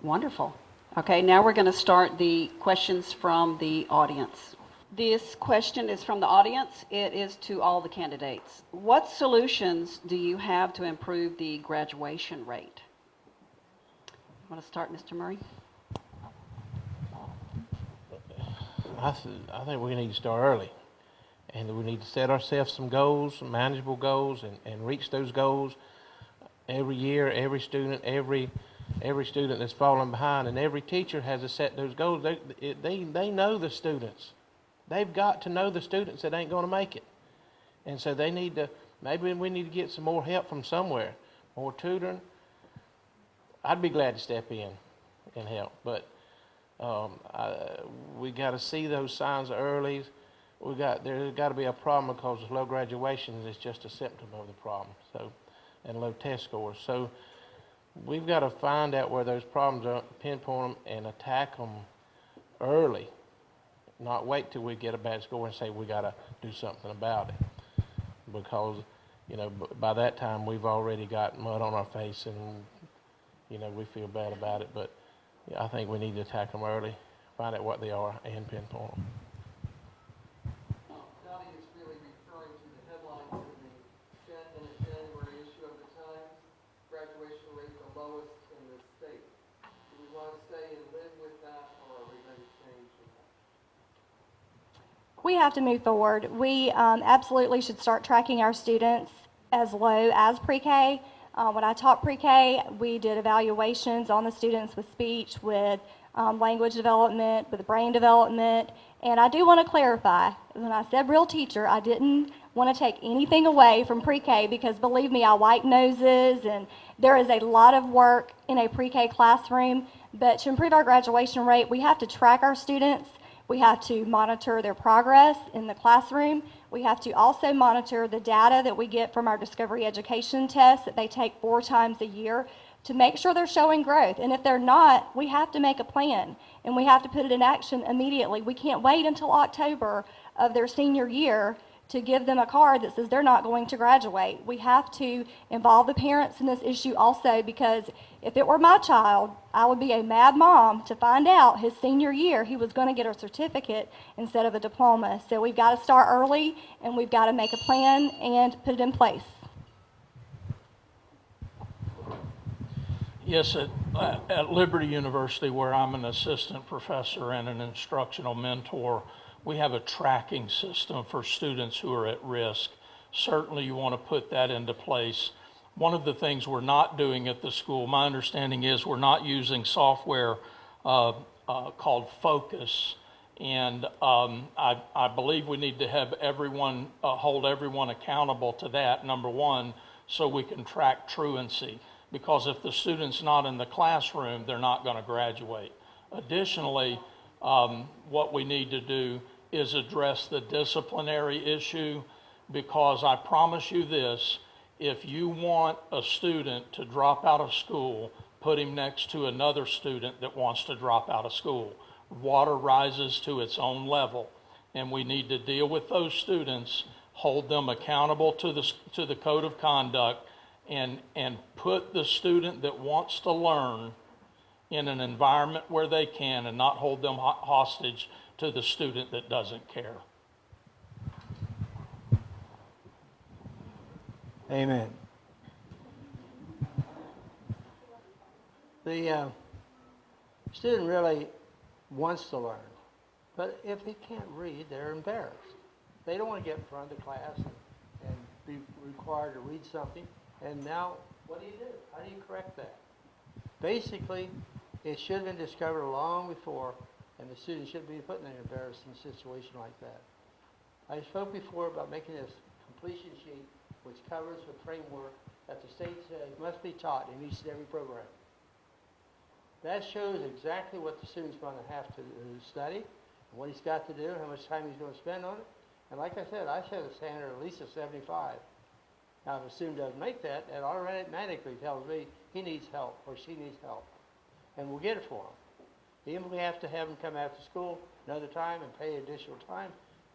Wonderful. Okay, now we're going to start the questions from the audience. This question is from the audience. It is to all the candidates. What solutions do you have to improve the graduation rate? Want to start, Mr. Murray? I think we need to start early, and we need to set ourselves some goals, some manageable goals, and reach those goals every year. Every student that's falling behind, and every teacher has to set those goals. They know the students. They've got to know the students that ain't going to make it, and so they need to. Maybe we need to get some more help from somewhere, more tutoring. I'd be glad to step in and help, but we got to see those signs early. There's got to be a problem, because low graduation is just a symptom of the problem. So, and low test scores. So we've got to find out where those problems are, pinpoint them, and attack them early. Not wait till we get a bad score and say we got to do something about it, because by that time we've already got mud on our face and we feel bad about it. But I think we need to attack them early, find out what they are, and pinpoint them. Dottie is really referring to the headlines in the January issue of the Times. Graduation rate the lowest in the state. Do we want to stay and live with that, or are we going to change that? We have to move forward. We absolutely should start tracking our students as low as pre-K. When I taught pre-K, we did evaluations on the students with speech, with language development, with brain development. And I do want to clarify, when I said real teacher, I didn't want to take anything away from pre-K, because believe me, I wipe noses, and there is a lot of work in a pre-K classroom. But to improve our graduation rate, we have to track our students. We have to monitor their progress in the classroom. We have to also monitor the data that we get from our Discovery Education tests that they take 4 times a year to make sure they're showing growth. And if they're not, we have to make a plan, and we have to put it in action immediately. We can't wait until October of their senior year to give them a card that says they're not going to graduate. We have to involve the parents in this issue also, because if it were my child, I would be a mad mom to find out his senior year he was going to get a certificate instead of a diploma. So we've got to start early, and we've got to make a plan and put it in place. Yes, at Liberty University, where I'm an assistant professor and an instructional mentor, we have a tracking system for students who are at risk. Certainly you want to put that into place. One of the things we're not doing at the school, my understanding is we're not using software called Focus. And I believe we need to have everyone, hold everyone accountable to that, number one, so we can track truancy. Because if the student's not in the classroom, they're not going to graduate. Additionally, what we need to do is address the disciplinary issue, because I promise you this, if you want a student to drop out of school, put him next to another student that wants to drop out of school. Water rises to its own level, and we need to deal with those students, hold them accountable to the code of conduct, and put the student that wants to learn in an environment where they can, and not hold them hostage to the student that doesn't care. Amen. The student really wants to learn, but if he can't read, they're embarrassed. They don't want to get in front of the class and be required to read something. And now, what do? How do you correct that? Basically, it should have been discovered long before, and the student shouldn't be put in an embarrassing situation like that. I spoke before about making this completion sheet, which covers the framework that the state says must be taught in each and every program. That shows exactly what the student's going to have to study, and what he's got to do, how much time he's going to spend on it. And like I said a standard at least of 75. Now, if a student doesn't make that, it automatically tells me he needs help or she needs help. And we'll get it for him. Even if we have to have them come after school another time and pay additional time,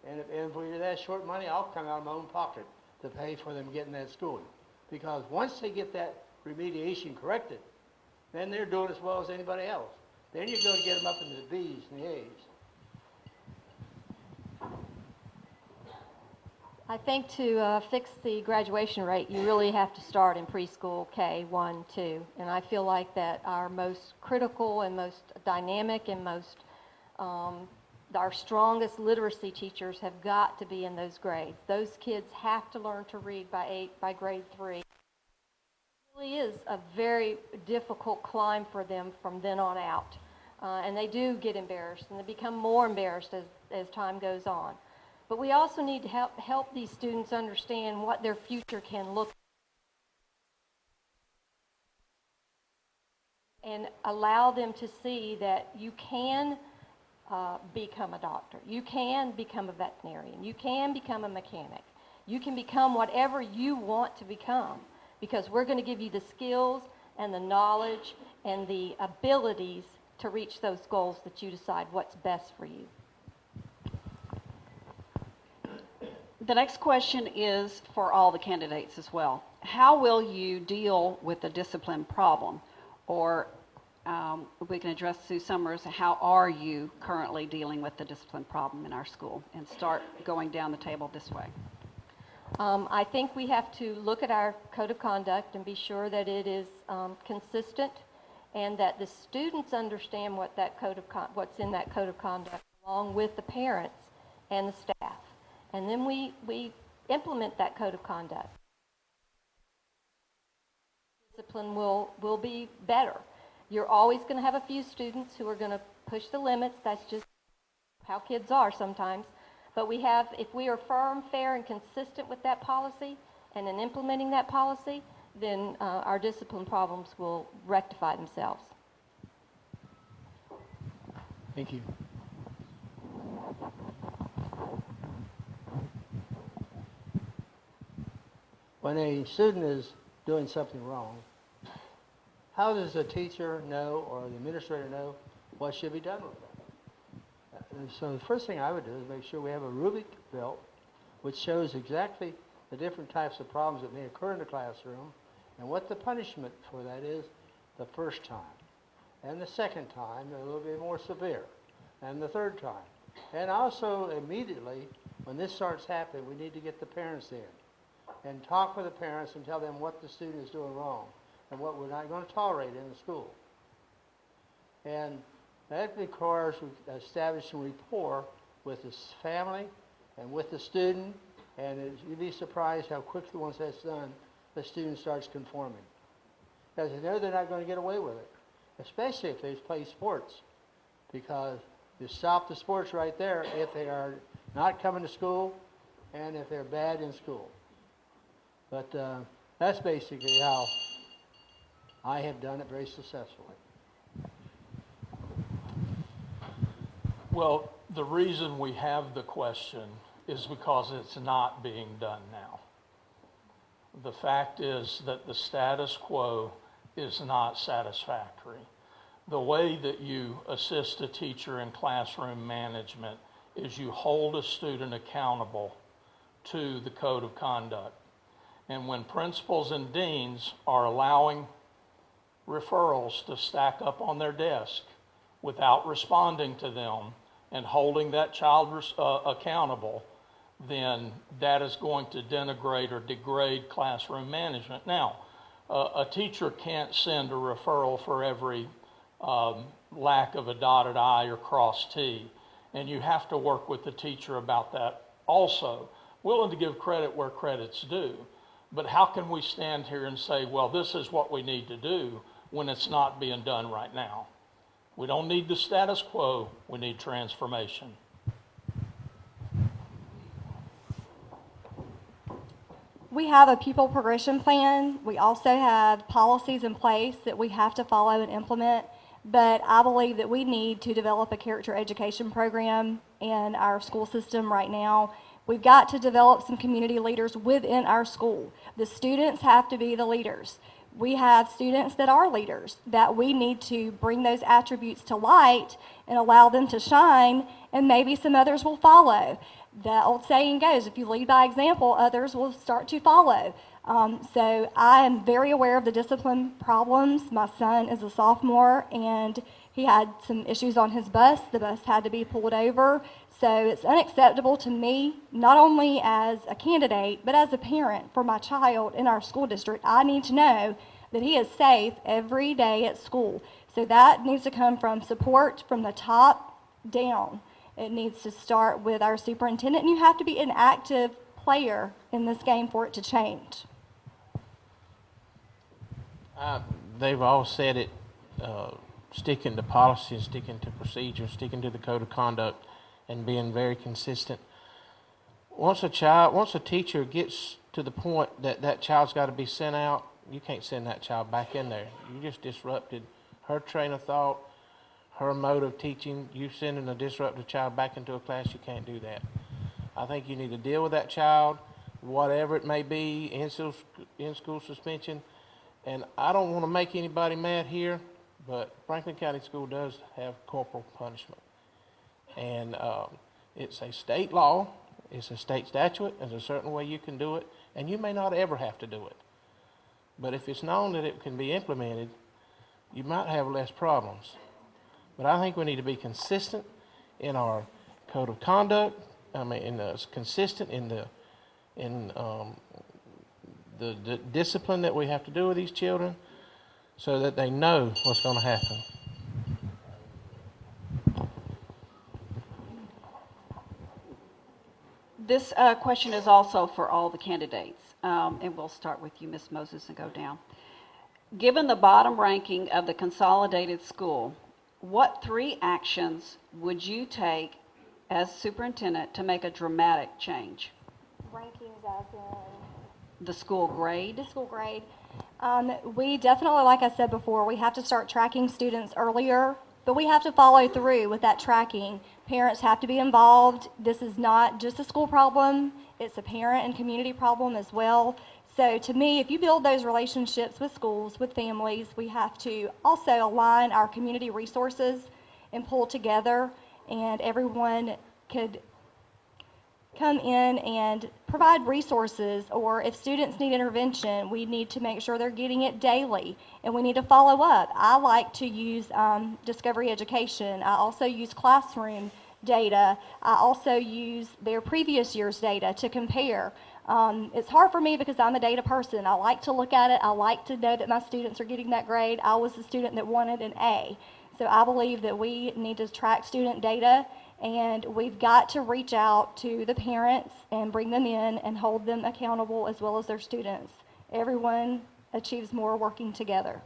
and if we do that short money, I'll come out of my own pocket to pay for them getting that schooling. Because once they get that remediation corrected, then they're doing as well as anybody else. Then you're going to get them up into the B's and the A's. I think to fix the graduation rate, you really have to start in preschool K, 1, 2. And I feel like that our most critical and most dynamic and most, our strongest literacy teachers have got to be in those grades. Those kids have to learn to read by grade 3. It really is a very difficult climb for them from then on out. And they do get embarrassed, and they become more embarrassed as time goes on. But we also need to help these students understand what their future can look like, and allow them to see that you can become a doctor, you can become a veterinarian, you can become a mechanic, you can become whatever you want to become, because we're going to give you the skills and the knowledge and the abilities to reach those goals that you decide what's best for you. The next question is for all the candidates as well. How will you deal with the discipline problem? Or we can address Sue Summers, how are you currently dealing with the discipline problem in our school? And start going down the table this way. I think we have to look at our code of conduct and be sure that it is consistent, and that the students understand what that what's in that code of conduct, along with the parents, and the staff. And then we implement that code of conduct. Discipline will be better. You're always going to have a few students who are going to push the limits. That's just how kids are sometimes. But if we are firm, fair, and consistent with that policy and in implementing that policy, then our discipline problems will rectify themselves. Thank you. When a student is doing something wrong, how does the teacher know or the administrator know what should be done with them? And so the first thing I would do is make sure we have a rubric built which shows exactly the different types of problems that may occur in the classroom and what the punishment for that is the first time. And the second time, a little bit more severe. And the third time. And also, immediately, when this starts happening, we need to get the parents in and talk with the parents and tell them what the student is doing wrong and what we're not going to tolerate in the school. And that requires establishing rapport with the family and with the student, and you'd be surprised how quickly once that's done, the student starts conforming. Because they know they're not going to get away with it, especially if they play sports, because you stop the sports right there if they are not coming to school and if they're bad in school. But that's basically how I have done it very successfully. Well, the reason we have the question is because it's not being done now. The fact is that the status quo is not satisfactory. The way that you assist a teacher in classroom management is you hold a student accountable to the code of conduct. And when principals and deans are allowing referrals to stack up on their desk without responding to them and holding that child accountable, then that is going to denigrate or degrade classroom management. Now, a teacher can't send a referral for every lack of a dotted I or crossed T, and you have to work with the teacher about that also. Willing to give credit where credit's due, but how can we stand here and say, well, this is what we need to do when it's not being done right now? We don't need the status quo, we need transformation. We have a pupil progression plan. We also have policies in place that we have to follow and implement. But I believe that we need to develop a character education program in our school system right now. We've got to develop some community leaders within our school. The students have to be the leaders. We have students that are leaders that we need to bring those attributes to light and allow them to shine, and maybe some others will follow. The old saying goes, if you lead by example, others will start to follow. So I am very aware of the discipline problems. My son is a sophomore, and he had some issues on his bus. The bus had to be pulled over. So it's unacceptable to me, not only as a candidate, but as a parent for my child in our school district. I need to know that he is safe every day at school. So that needs to come from support from the top down. It needs to start with our superintendent, and you have to be an active player in this game for it to change. They've all said it, sticking to policy and sticking to procedure, sticking to the code of conduct, and being very consistent. Once a teacher gets to the point that that child's got to be sent out, you can't send that child back in there. You just disrupted her train of thought, her mode of teaching. You sending a disrupted child back into a class, you can't do that. I think you need to deal with that child, whatever it may be, in-school suspension. And I don't want to make anybody mad here, but Franklin County School does have corporal punishment. And it's a state law, it's a state statute, there's a certain way you can do it, and you may not ever have to do it. But if it's known that it can be implemented, you might have less problems. But I think we need to be consistent in our code of conduct. Consistent in the discipline that we have to do with these children, so that they know what's going to happen. This question is also for all the candidates, and we'll start with you, Ms. Moses, and go down. Given the bottom ranking of the consolidated school, what 3 actions would you take as superintendent to make a dramatic change? Rankings as in The school grade? the school grade. We definitely, like I said before, we have to start tracking students earlier, but we have to follow through with that tracking. Parents have to be involved. This is not just a school problem, it's a parent and community problem as well. So to me, if you build those relationships with schools, with families, we have to also align our community resources and pull together, and everyone could come in and provide resources, or if students need intervention, we need to make sure they're getting it daily, and we need to follow up. I like to use Discovery Education. I also use classroom data. I also use their previous year's data to compare. It's hard for me because I'm a data person. I like to look at it. I like to know that my students are getting that grade. I was the student that wanted an A. So I believe that we need to track student data, and we've got to reach out to the parents and bring them in and hold them accountable as well as their students. Everyone achieves more working together.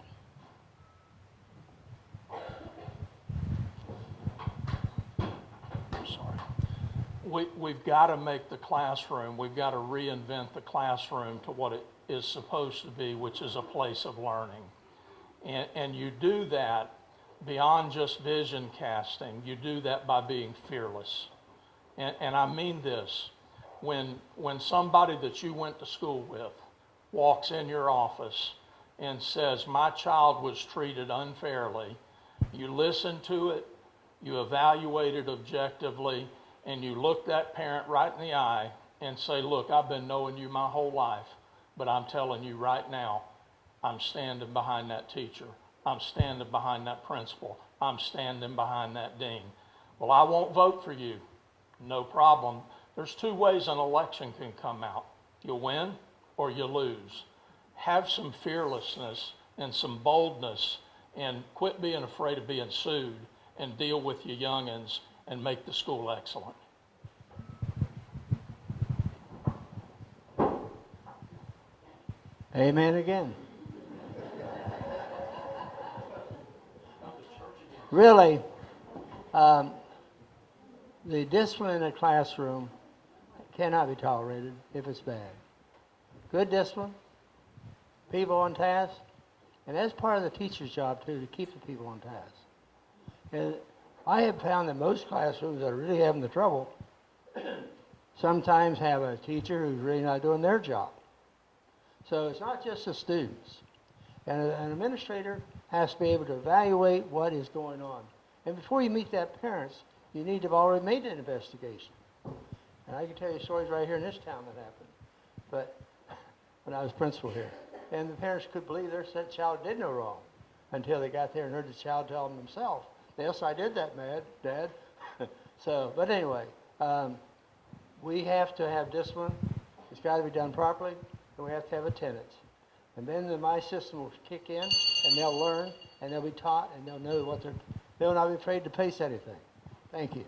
We've got to make the classroom, we've got to reinvent the classroom to what it is supposed to be, which is a place of learning. And you do that beyond just vision casting. You do that by being fearless. And I mean this, when somebody that you went to school with walks in your office and says, my child was treated unfairly, you listen to it, you evaluate it objectively, and you look that parent right in the eye and say, look, I've been knowing you my whole life, but I'm telling you right now, I'm standing behind that teacher. I'm standing behind that principal. I'm standing behind that dean. Well, I won't vote for you. No problem. There's 2 ways an election can come out. You win or you lose. Have some fearlessness and some boldness, and quit being afraid of being sued, and deal with your youngins and make the school excellent. Amen again. Really, the discipline in a classroom cannot be tolerated if it's bad. Good discipline, people on task, and that's part of the teacher's job too, to keep the people on task. And I have found that most classrooms that are really having the trouble sometimes have a teacher who's really not doing their job. So it's not just the students. And an administrator has to be able to evaluate what is going on. And before you meet that parents, you need to have already made an investigation. And I can tell you stories right here in this town that happened. But when I was principal here. And the parents could believe their child did no wrong until they got there and heard the child tell them themselves, yes, I did that, Dad. So, but anyway, we have to have discipline. It's got to be done properly, and we have to have attendance. And then my system will kick in, and they'll learn, and they'll be taught, and they'll know what they'll not be afraid to face anything. Thank you.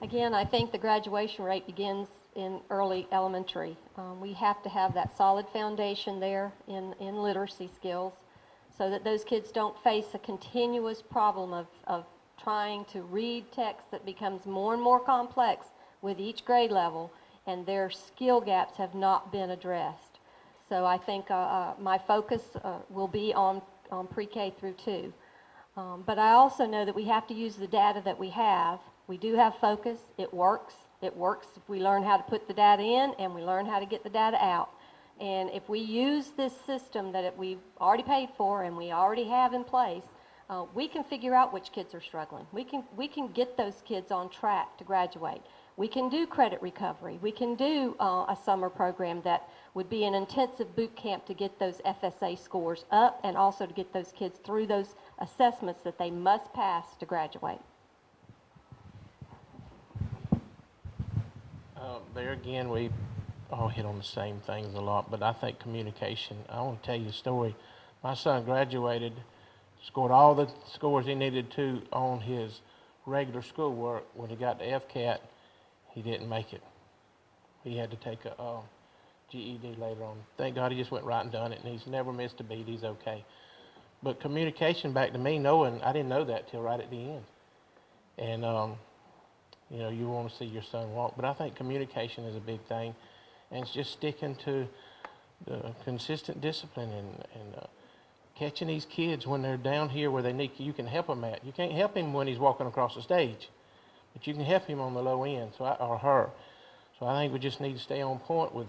Again, I think the graduation rate begins in early elementary. We have to have that solid foundation there in literacy skills so that those kids don't face a continuous problem of trying to read text that becomes more and more complex with each grade level, and their skill gaps have not been addressed. So I think my focus will be on pre-K through 2. But I also know that we have to use the data that we have. We do have focus. It works. It works if we learn how to put the data in and we learn how to get the data out. And if we use this system that we've already paid for and we already have in place, we can figure out which kids are struggling. We can get those kids on track to graduate. We can do credit recovery. We can do a summer program that would be an intensive boot camp to get those FSA scores up and also to get those kids through those assessments that they must pass to graduate. There again, we all hit on the same things a lot, but I think communication. I want to tell you a story. My son graduated, scored all the scores he needed to on his regular schoolwork. When he got to FCAT, he didn't make it. He had to take a GED later on. Thank God he just went right and done it, and he's never missed a beat. He's okay. But communication, back to me, I didn't know that till right at the end. And, you know, you want to see your son walk. But I think communication is a big thing. And it's just sticking to the consistent discipline and catching these kids when they're down here where they need, you can help them at. You can't help him when he's walking across the stage, but you can help him on the low end, or her. So I think we just need to stay on point with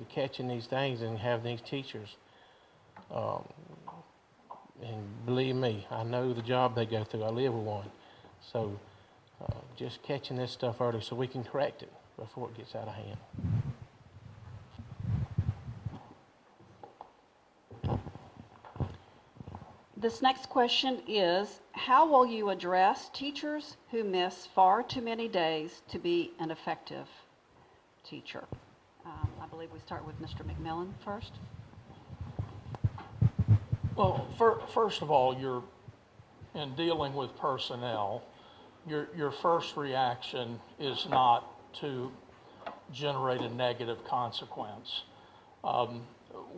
catching these things and have these teachers. And believe me, I know the job they go through. I live with one. So just catching this stuff early so we can correct it before it gets out of hand. This next question is, how will you address teachers who miss far too many days to be an effective teacher? I believe we start with Mr. McMillan first. Well, first of all, in dealing with personnel, your first reaction is not to generate a negative consequence.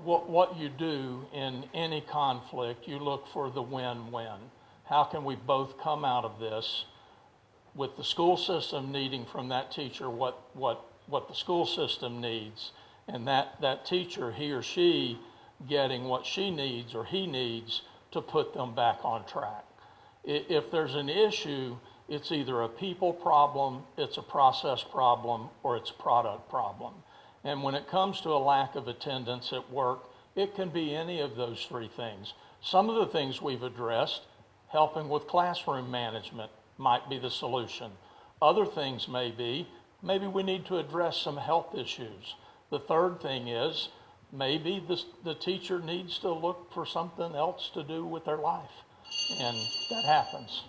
What you do in any conflict, you look for the win-win. How can we both come out of this with the school system needing from that teacher what the school system needs, and that teacher, he or she, getting what she needs or he needs to put them back on track. If there's an issue, it's either a people problem, it's a process problem, or it's a product problem. And when it comes to a lack of attendance at work, it can be any of those three things. Some of the things we've addressed, helping with classroom management, might be the solution. Other things may be, maybe we need to address some health issues. The third thing is, maybe the teacher needs to look for something else to do with their life. And that happens.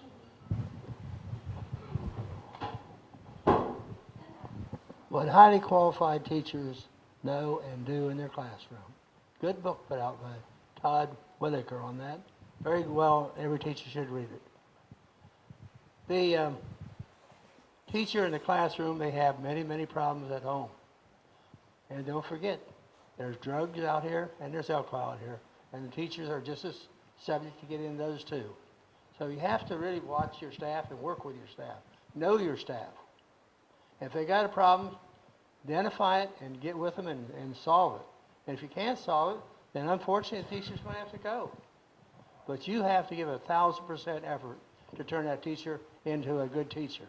What highly qualified teachers know and do in their classroom. Good book put out by Todd Whitaker on that. Very well, every teacher should read it. The teacher in the classroom, they have many, many problems at home. And don't forget, there's drugs out here and there's alcohol out here. And the teachers are just as subject to get in those too. So you have to really watch your staff and work with your staff. Know your staff. If they got a problem, identify it and get with them and solve it. And if you can't solve it, then unfortunately the teacher's going to have to go. But you have to give 1,000% effort to turn that teacher into a good teacher.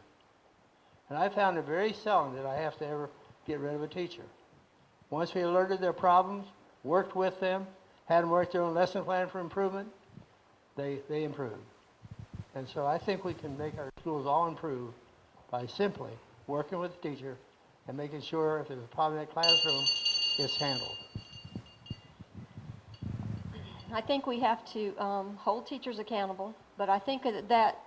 And I found it very seldom that I have to ever get rid of a teacher. Once we alerted their problems, worked with them, had them work their own lesson plan for improvement, they improved. And so I think we can make our schools all improve by simply working with the teacher and making sure if there's a problem in that classroom, it's handled. I think we have to hold teachers accountable, but I think that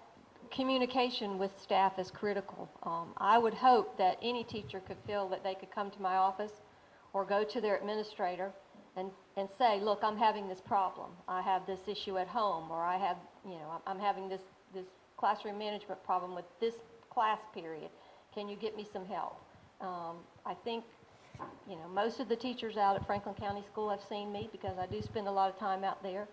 communication with staff is critical. I would hope that any teacher could feel that they could come to my office or go to their administrator and say, look, I'm having this problem. I have this issue at home, or I'm having this classroom management problem with this class period. Can you get me some help? I think, most of the teachers out at Franklin County School have seen me because I do spend a lot of time out there.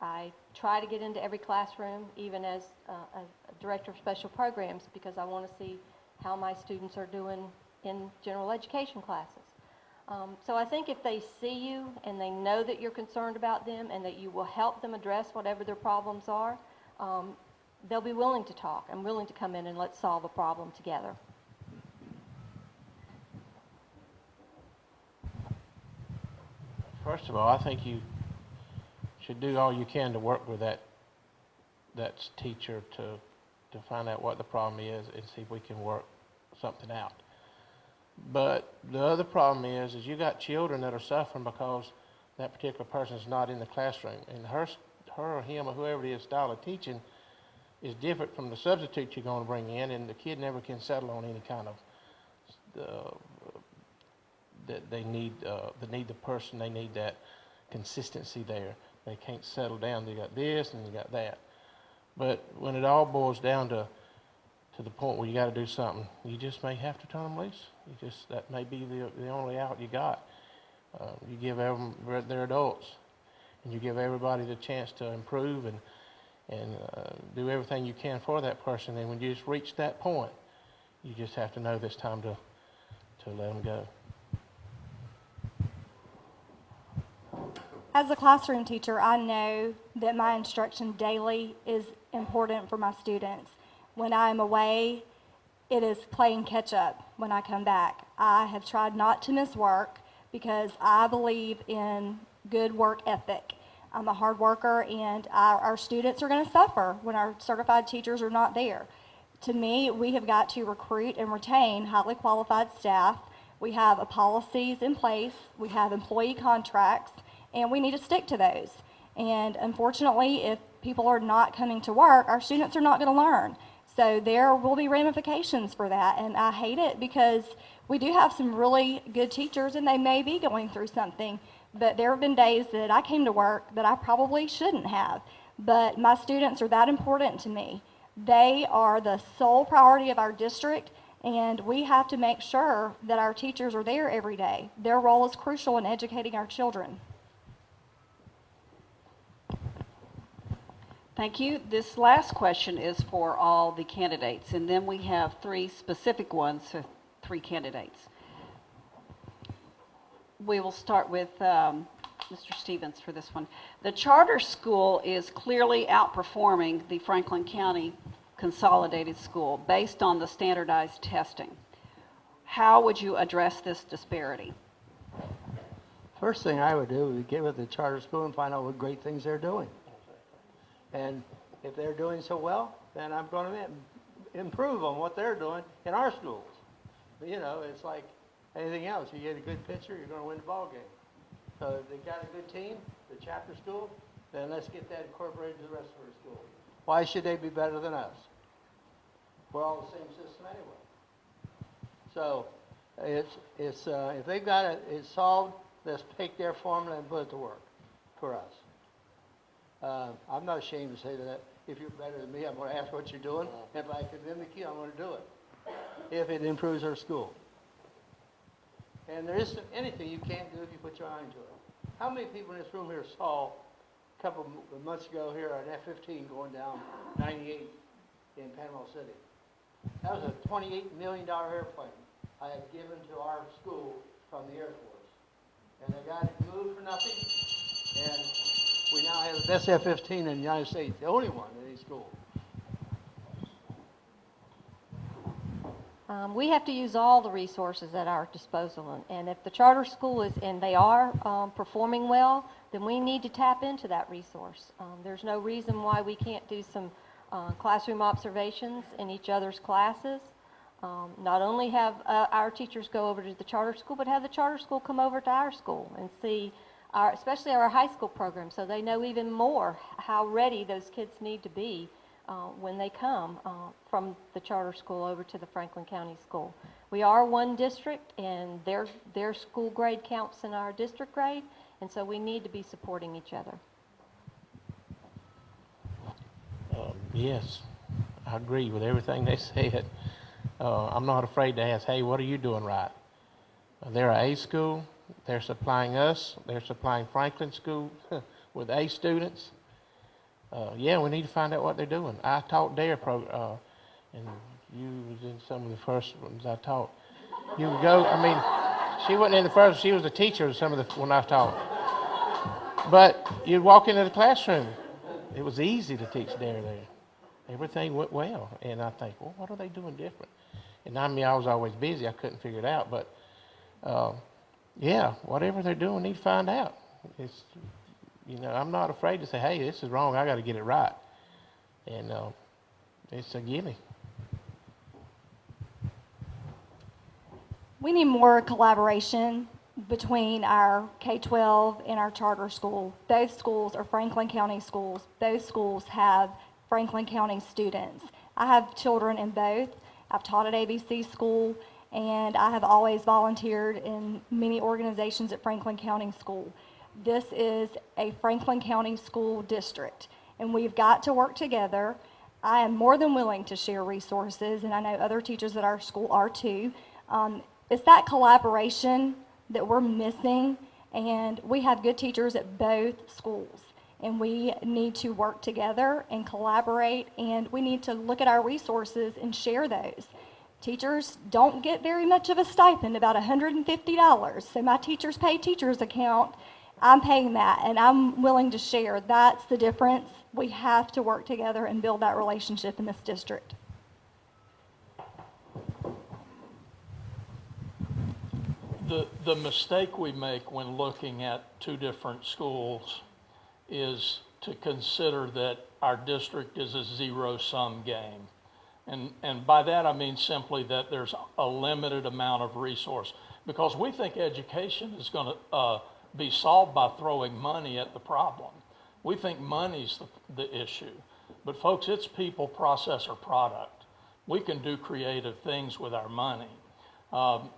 I try to get into every classroom, even as a director of special programs, because I want to see how my students are doing in general education classes. So I think if they see you and they know that you're concerned about them and that you will help them address whatever their problems are, they'll be willing to talk and willing to come in and let's solve a problem together. First of all, I think you should do all you can to work with that teacher to find out what the problem is and see if we can work something out. But the other problem is you got children that are suffering because that particular person is not in the classroom, and her or him or whoever it is style of teaching is different from the substitute you're going to bring in, and the kid never can settle on any kind of that they need the person, they need that consistency there. They can't settle down. They got this and they got that. But when it all boils down to the point where you got to do something, you just may have to turn them loose. That may be the only out you got. You give them, they're adults, and you give everybody the chance to improve and do everything you can for that person. And when you just reach that point, you just have to know that it's time to let them go. As a classroom teacher, I know that my instruction daily is important for my students. When I'm away, it is playing catch up when I come back. I have tried not to miss work because I believe in good work ethic. I'm a hard worker, and our students are going to suffer when our certified teachers are not there. To me, we have got to recruit and retain highly qualified staff. We have policies in place, we have employee contracts, and we need to stick to those. And unfortunately, if people are not coming to work, our students are not going to learn. So there will be ramifications for that, and I hate it because we do have some really good teachers, and they may be going through something, but there have been days that I came to work that I probably shouldn't have. But my students are that important to me. They are the sole priority of our district, and we have to make sure that our teachers are there every day. Their role is crucial in educating our children. Thank you. This last question is for all the candidates, and then we have 3 specific ones for 3 candidates. We will start with Mr. Stevens for this one. The charter school is clearly outperforming the Franklin County Consolidated School based on the standardized testing. How would you address this disparity? First thing I would do is get with the charter school and find out what great things they're doing. And if they're doing so well, then I'm going to improve on what they're doing in our schools. But, you know, it's like anything else. You get a good pitcher, you're going to win the ball game. So if they've got a good team, the chapter school, then let's get that incorporated to the rest of our schools. Why should they be better than us? We're all the same system anyway. So if they've got it solved, let's take their formula and put it to work for us. I'm not ashamed to say that if you're better than me, I'm going to ask what you're doing. If I can mimic you, I'm going to do it. If it improves our school. And there isn't anything you can't do if you put your eye into it. How many people in this room here saw a couple of months ago here an F-15 going down 98 in Panama City? That was a $28 million airplane I had given to our school from the Air Force. And they got it moved for nothing. And we now have the best F-15 in the United States, the only one in any school. We have to use all the resources at our disposal, and if the charter school is, and they are performing well, then we need to tap into that resource. There's no reason why we can't do some classroom observations in each other's classes. Not only have our teachers go over to the charter school, but have the charter school come over to our school and see especially our high school program, so they know even more how ready those kids need to be when they come from the charter school over to the Franklin County School. We are one district, and their school grade counts in our district grade, and so we need to be supporting each other. Yes, I agree with everything they said. I'm not afraid to ask, hey, what are you doing right? They're an A school. They're supplying us. They're supplying Franklin School with A students. Yeah, we need to find out what they're doing. I taught their program, and you was in some of the first ones I taught. You would go, I mean, she wasn't in the first, she was the teacher of some of the, when I taught. But you'd walk into the classroom. It was easy to teach there. Everything went well. And I think, well, what are they doing different? And I mean, I was always busy. I couldn't figure it out. But, yeah, whatever they're doing, we need to find out. It's, you know, I'm not afraid to say, hey, this is wrong. I got to get it right. And it's a gimme. We need more collaboration between our K-12 and our charter school. Both schools are Franklin County schools. Both schools have Franklin County students. I have children in both. I've taught at ABC school, and I have always volunteered in many organizations at Franklin County School. This is a Franklin County school district, and we've got to work together. I am more than willing to share resources, and I know other teachers at our school are too. It's that collaboration that we're missing, and we have good teachers at both schools, and we need to work together and collaborate, and we need to look at our resources and share those. Teachers don't get very much of a stipend, about $150. So my teachers pay teachers account, I'm paying that, and I'm willing to share. That's the difference. We have to work together and build that relationship in this district. The mistake we make when looking at two different schools is to consider that our district is a zero-sum game. And by that I mean simply that there's a limited amount of resource, because we think education is going to be solved by throwing money at the problem. We think money's the issue. But folks, it's people, process, or product. We can do creative things with our money.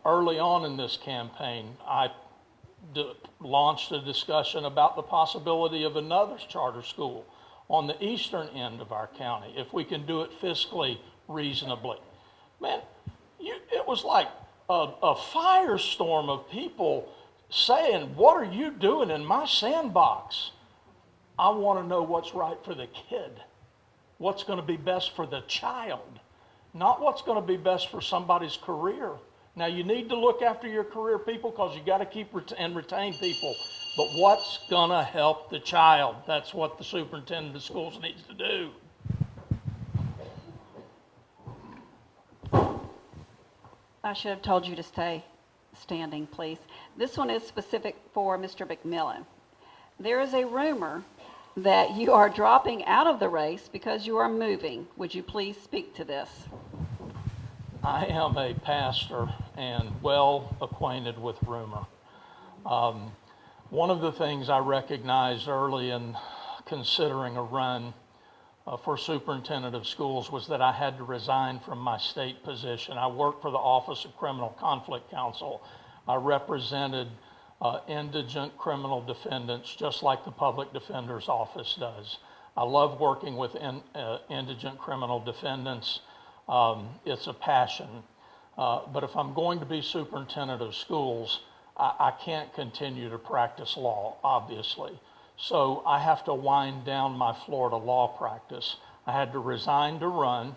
Early on in this campaign, I launched a discussion about the possibility of another charter school on the eastern end of our county, if we can do it fiscally reasonably. Man, it was like a firestorm of people saying, what are you doing in my sandbox? I want to know what's right for the kid, what's going to be best for the child, not what's going to be best for somebody's career. Now, you need to look after your career people, because you got to keep and retain people. But what's going to help the child? That's what the superintendent of schools needs to do. I should have told you to stay standing, please. This one is specific for Mr. McMillan. There is a rumor that you are dropping out of the race because you are moving. Would you please speak to this? I am a pastor and well acquainted with rumor. One of the things I recognized early in considering a run for superintendent of schools was that I had to resign from my state position. I worked for the Office of Criminal Conflict Counsel. I represented indigent criminal defendants just like the Public Defender's Office does. I love working with indigent criminal defendants. It's a passion. But if I'm going to be superintendent of schools, I can't continue to practice law, obviously. So I have to wind down my Florida law practice. I had to resign to run,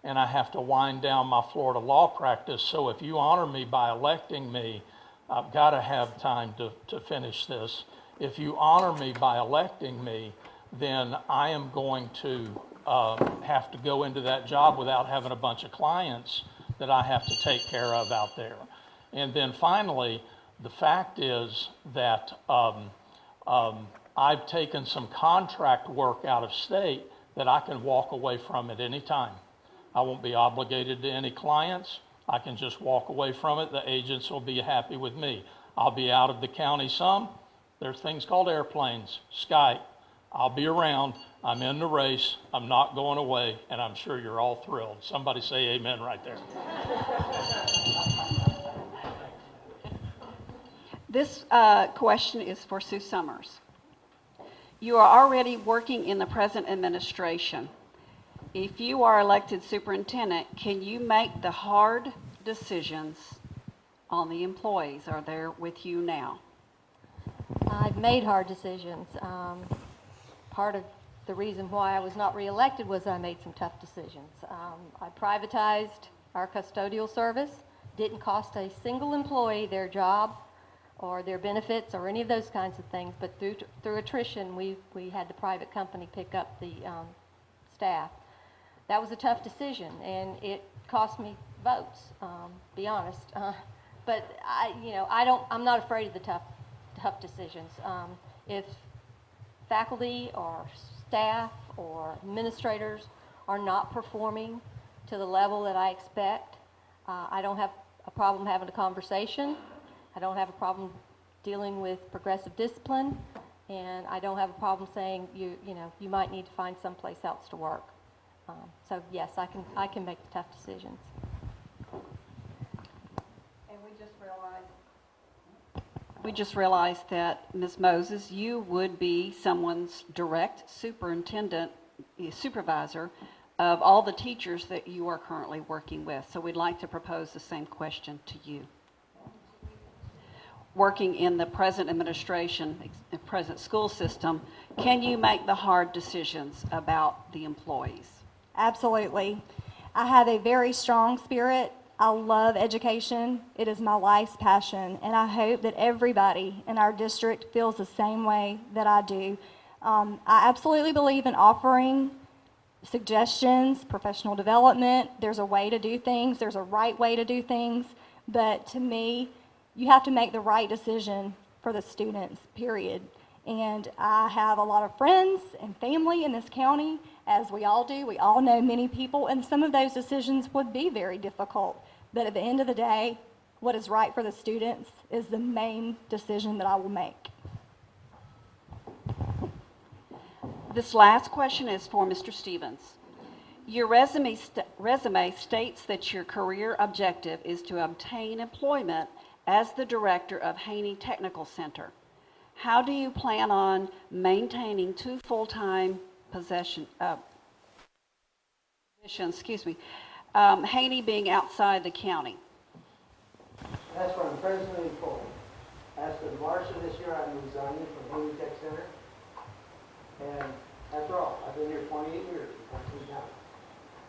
and I have to wind down my Florida law practice. So if you honor me by electing me, I've got to have time to finish this. If you honor me by electing me, then I am going to have to go into that job without having a bunch of clients that I have to take care of out there. And then finally, the fact is that I've taken some contract work out of state that I can walk away from at any time. I won't be obligated to any clients. I can just walk away from it. The agents will be happy with me. I'll be out of the county some. There's things called airplanes, Skype. I'll be around. I'm in the race. I'm not going away, and I'm sure you're all thrilled. Somebody say amen right there. This question is for Sue Summers. You are already working in the present administration. If you are elected superintendent, can you make the hard decisions on the employees? Are they with you now? I've made hard decisions. Part of the reason why I was not reelected was I made some tough decisions. I privatized our custodial service, didn't cost a single employee their job or their benefits or any of those kinds of things, but through attrition, we had the private company pick up the staff. That was a tough decision, and it cost me votes, be honest. But I'm not afraid of the tough decisions. If faculty or staff or administrators are not performing to the level that I expect, I don't have a problem having a conversation. I don't have a problem dealing with progressive discipline, and I don't have a problem saying you might need to find someplace else to work. So yes, I can make the tough decisions. And we just realized, We just realized that, Ms. Moses, you would be someone's direct supervisor of all the teachers that you are currently working with. So we'd like to propose the same question to you. Working in the present administration, present school system, can you make the hard decisions about the employees? Absolutely. I have a very strong spirit. I love education. It is my life's passion, and I hope that everybody in our district feels the same way that I do. I absolutely believe in offering suggestions, professional development. There's a way to do things. There's a right way to do things. But to me, you have to make the right decision for the students, period. And I have a lot of friends and family in this county, as we all do. We all know many people, and some of those decisions would be very difficult. But at the end of the day, what is right for the students is the main decision that I will make. This last question is for Mr. Stevens. Your resume states that your career objective is to obtain employment as the director of Haney Technical Center. How do you plan on maintaining two full-time positions, Haney being outside the county? That's what I'm presently employed. As of March of this year, I'm resigning from Haney Tech Center. And after all, I've been here 28 years in Franklin County.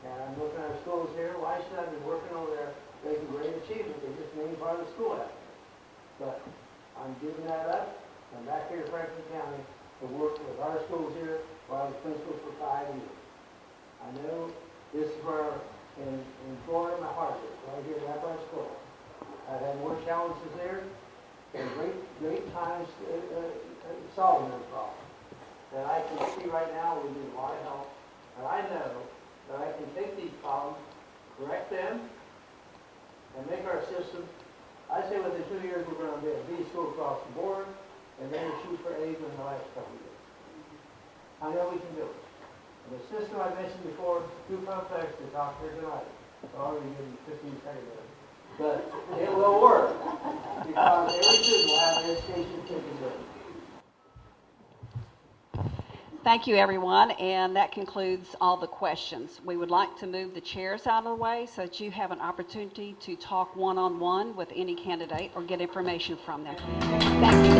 And I'm looking at our schools here. Why should I be working over there making great achievement? They just named part of the school out. But I'm giving that up. I'm back here in Franklin County to work with our schools here while I was principal for 5 years. I know this is where in Florida my heart is, right here at Apalachicola. I've had more challenges there and great times solving those problems. That I can see right now we need a lot of help. And I know that I can take these problems, correct them, and make our system. I say within 2 years we're going to be a B school across the board, and then we shoot for A's in the last couple of years. I know we can do it. And the system I mentioned before, too complex to talk here tonight. I'll already give you 15 seconds of it. But it will work, because every student will have an education capability. Thank you, everyone, and that concludes all the questions. We would like to move the chairs out of the way so that you have an opportunity to talk one-on-one with any candidate or get information from them. Thank you.